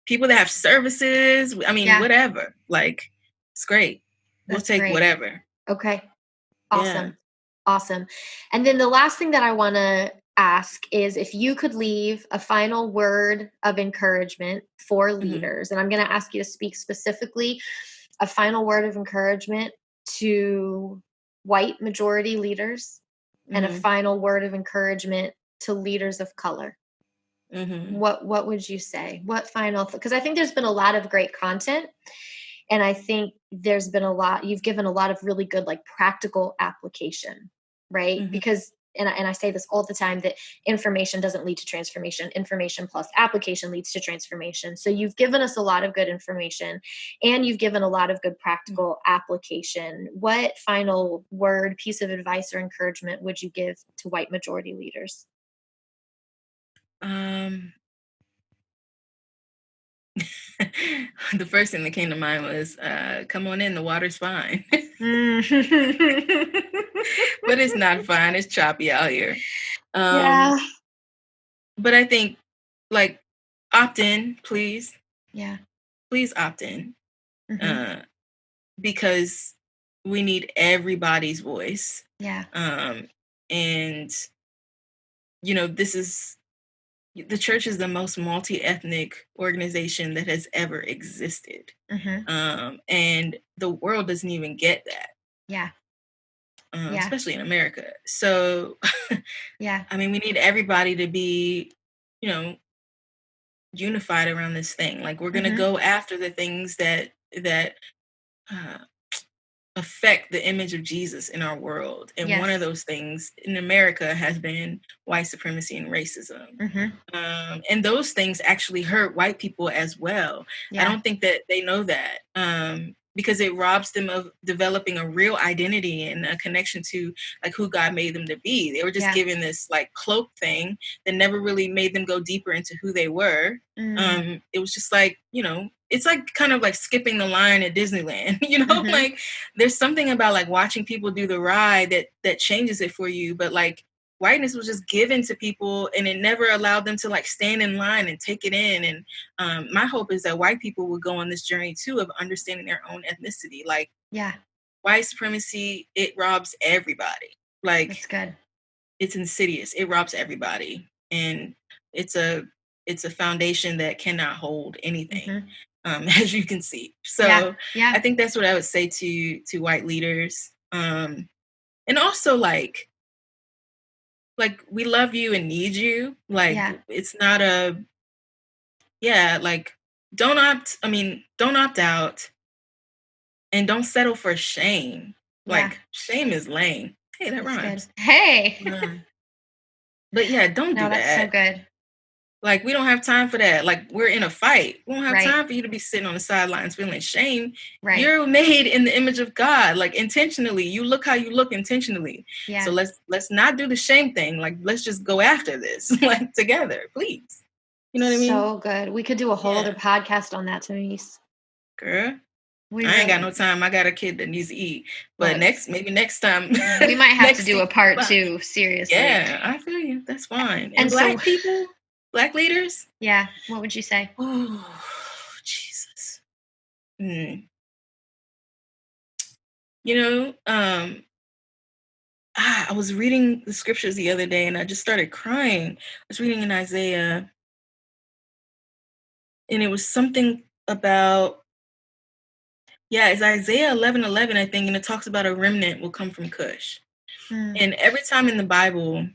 people that have services, I mean, whatever. It's great. We'll take whatever. Okay. Awesome. Awesome. And then the last thing that I want to ask is, if you could leave a final word of encouragement for leaders, and I'm going to ask you to speak specifically a final word of encouragement to white majority leaders and a final word of encouragement to leaders of color. What would you say? What final, because I think there's been a lot of great content, and I think there's been you've given a lot of really good, practical application, right? Because, and I say this all the time, that information doesn't lead to transformation. Information plus application leads to transformation. So you've given us a lot of good information, and you've given a lot of good practical application. What final word, piece of advice, or encouragement would you give to white majority leaders? the first thing that came to mind was, come on in, the water's fine. But it's not fine. It's choppy out here. Yeah. But I think, like, opt in, please. Yeah. Please opt in. Mhm. Because we need everybody's voice. Yeah. And, this is, the church is the most multi-ethnic organization that has ever existed. Mhm. And the world doesn't even get that. Yeah. Yeah. Especially in America. So, Yeah. I mean, we need everybody to be, unified around this thing. Like, we're going to Mhm. go after the things that uh, affect the image of Jesus in our world. And one of Yes. those things in America has been white supremacy and racism. Mhm. And those things actually hurt white people as well. I Yeah. don't think that they know that, because it robs them of developing a real identity and a connection to, like, who God made them to be. They were just Yeah. given this, like, cloak thing that never really made them go deeper into who they were. It was just like, it's like kind of like skipping the line at Disneyland, Mhm. like, there's something about, like, watching people do the ride that changes it for you. But, like, whiteness was just given to people, and it never allowed them to, like, stand in line and take it in. And my hope is that white people will go on this journey too of understanding their own ethnicity. Like, Yeah. white supremacy, it robs everybody. Like, That's good. it's insidious. It robs everybody, and it's a foundation that cannot hold anything, as you can see. So Yeah. Yeah. I think that's what I would say to white leaders, and also, like, we love you and need you. Like, Yeah. it's not like, don't opt out, and don't settle for shame. Yeah. Like, shame is lame. Hey, that That's good. rhymes. Hey. But yeah, don't No, do that's so that. good. Like, we don't have time for that. Like, we're in a fight. We don't have Right. time for you to be sitting on the sidelines feeling shame. Right. You're made in the image of God, like, intentionally. You look how you look intentionally. Yeah. So let's not do the shame thing. Like, let's just go after this, like, together, please. You know what I mean? So good. We could do a whole Yeah. other podcast on that, Tamice. Girl, We I ain't got really, no time. I got a kid that needs to eat. But look, maybe next time. we might have to next do a season, part fine. 2, seriously. Yeah, I feel you. That's fine. And And so- Black people, Black leaders. Yeah. What would you say? Oh, Jesus. I was reading the scriptures the other day and I just started crying. I was reading in Isaiah, and it was something about, it's Isaiah 11:11, I think, and it talks about a remnant will come from Cush. And every time in the Bible,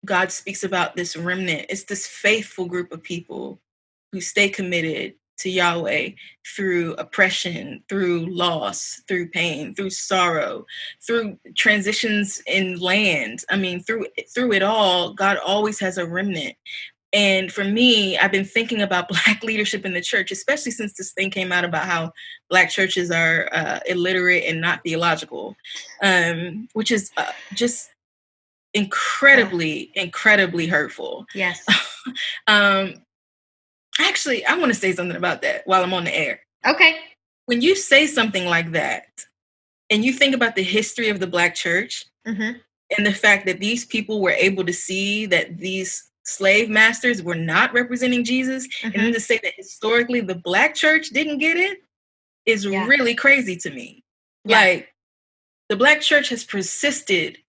God speaks about this remnant, it's this faithful group of people who stay committed to Yahweh through oppression, through loss, through pain, through sorrow, through transitions in land. I mean, through it all, God always has a remnant. And for me, I've been thinking about Black leadership in the church, especially since this thing came out about how Black churches are illiterate and not theological, which is just incredibly hurtful. Yes. Actually, I want to say something about that while I'm on the air. Okay. When you say something like that, and you think about the history of the Black church, and the fact that these people were able to see that these slave masters were not representing Jesus, and then to say that historically the Black church didn't get it, is really crazy to me. Yeah. Like, the Black church has persisted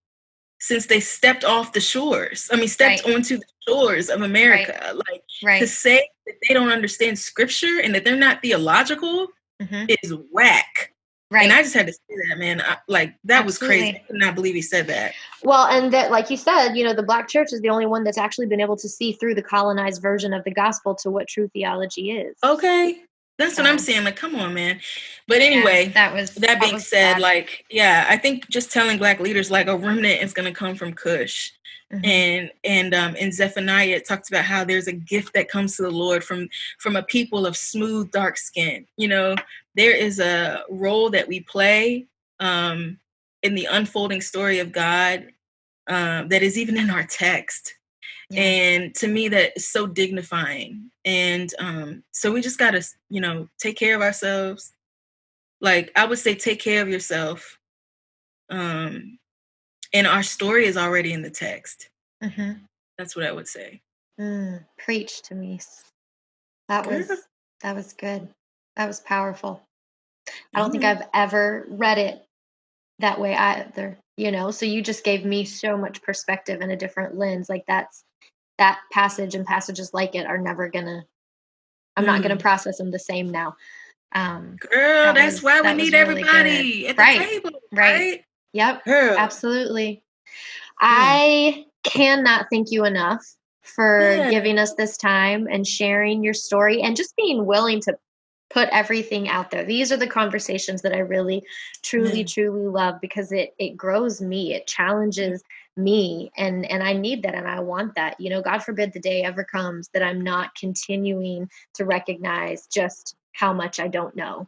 since they stepped off the shores. I mean, stepped onto the shores of America. Like, to say that they don't understand scripture and that they're not theological is whack. Right. And I just had to say that, man. That was crazy. I could not believe he said that. Well, and that, like you said, the Black church is the only one that's actually been able to see through the colonized version of the gospel to what true theology is. Okay. That's what I'm saying. Like, come on, man. But anyway, that being said, sad. I think just telling Black leaders, like, a remnant is going to come from Cush. And in Zephaniah, it talks about how there's a gift that comes to the Lord from a people of smooth, dark skin. There is a role that we play in the unfolding story of God that is even in our text. Yeah. And to me, that is so dignifying. And so we just got to, take care of ourselves. Like I would say, take care of yourself. And our story is already in the text. Mm-hmm. That's what I would say. Preach, Tamice. That was good. That was powerful. I don't think I've ever read it that way either, so you just gave me so much perspective and a different lens. Like that passage and passages like it are never gonna, I'm not gonna process them the same now. Girl, that's why we need everybody at the table, right? Yep. Girl. Absolutely. I cannot thank you enough for giving us this time and sharing your story and just being willing to put everything out there. These are the conversations that I really, truly, truly love, because it grows me. It challenges me. And I need that. And I want that. God forbid the day ever comes that I'm not continuing to recognize just how much I don't know,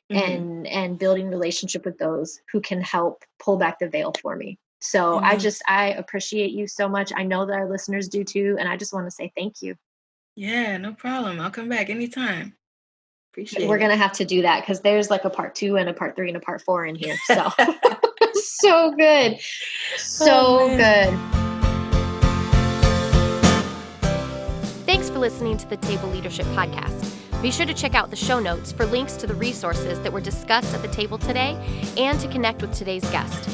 and building relationship with those who can help pull back the veil for me. So I appreciate you so much. I know that our listeners do too. And I just want to say thank you. Yeah, no problem. I'll come back anytime. Appreciate We're going to have to do that, because there's like a part 2 and a part 3 and a part 4 in here. So so good. So good. Thanks for listening to the Table Leadership Podcast. Be sure to check out the show notes for links to the resources that were discussed at the table today and to connect with today's guest.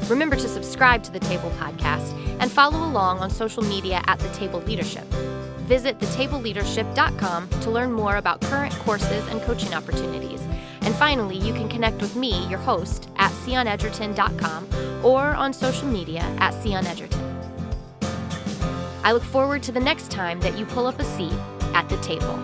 Remember to subscribe to the Table Podcast and follow along on social media at The Table Leadership. Visit thetableleadership.com to learn more about current courses and coaching opportunities. And finally, you can connect with me, your host, at cyonedgerton.com or on social media at cyonedgerton. I look forward to the next time that you pull up a seat at the table.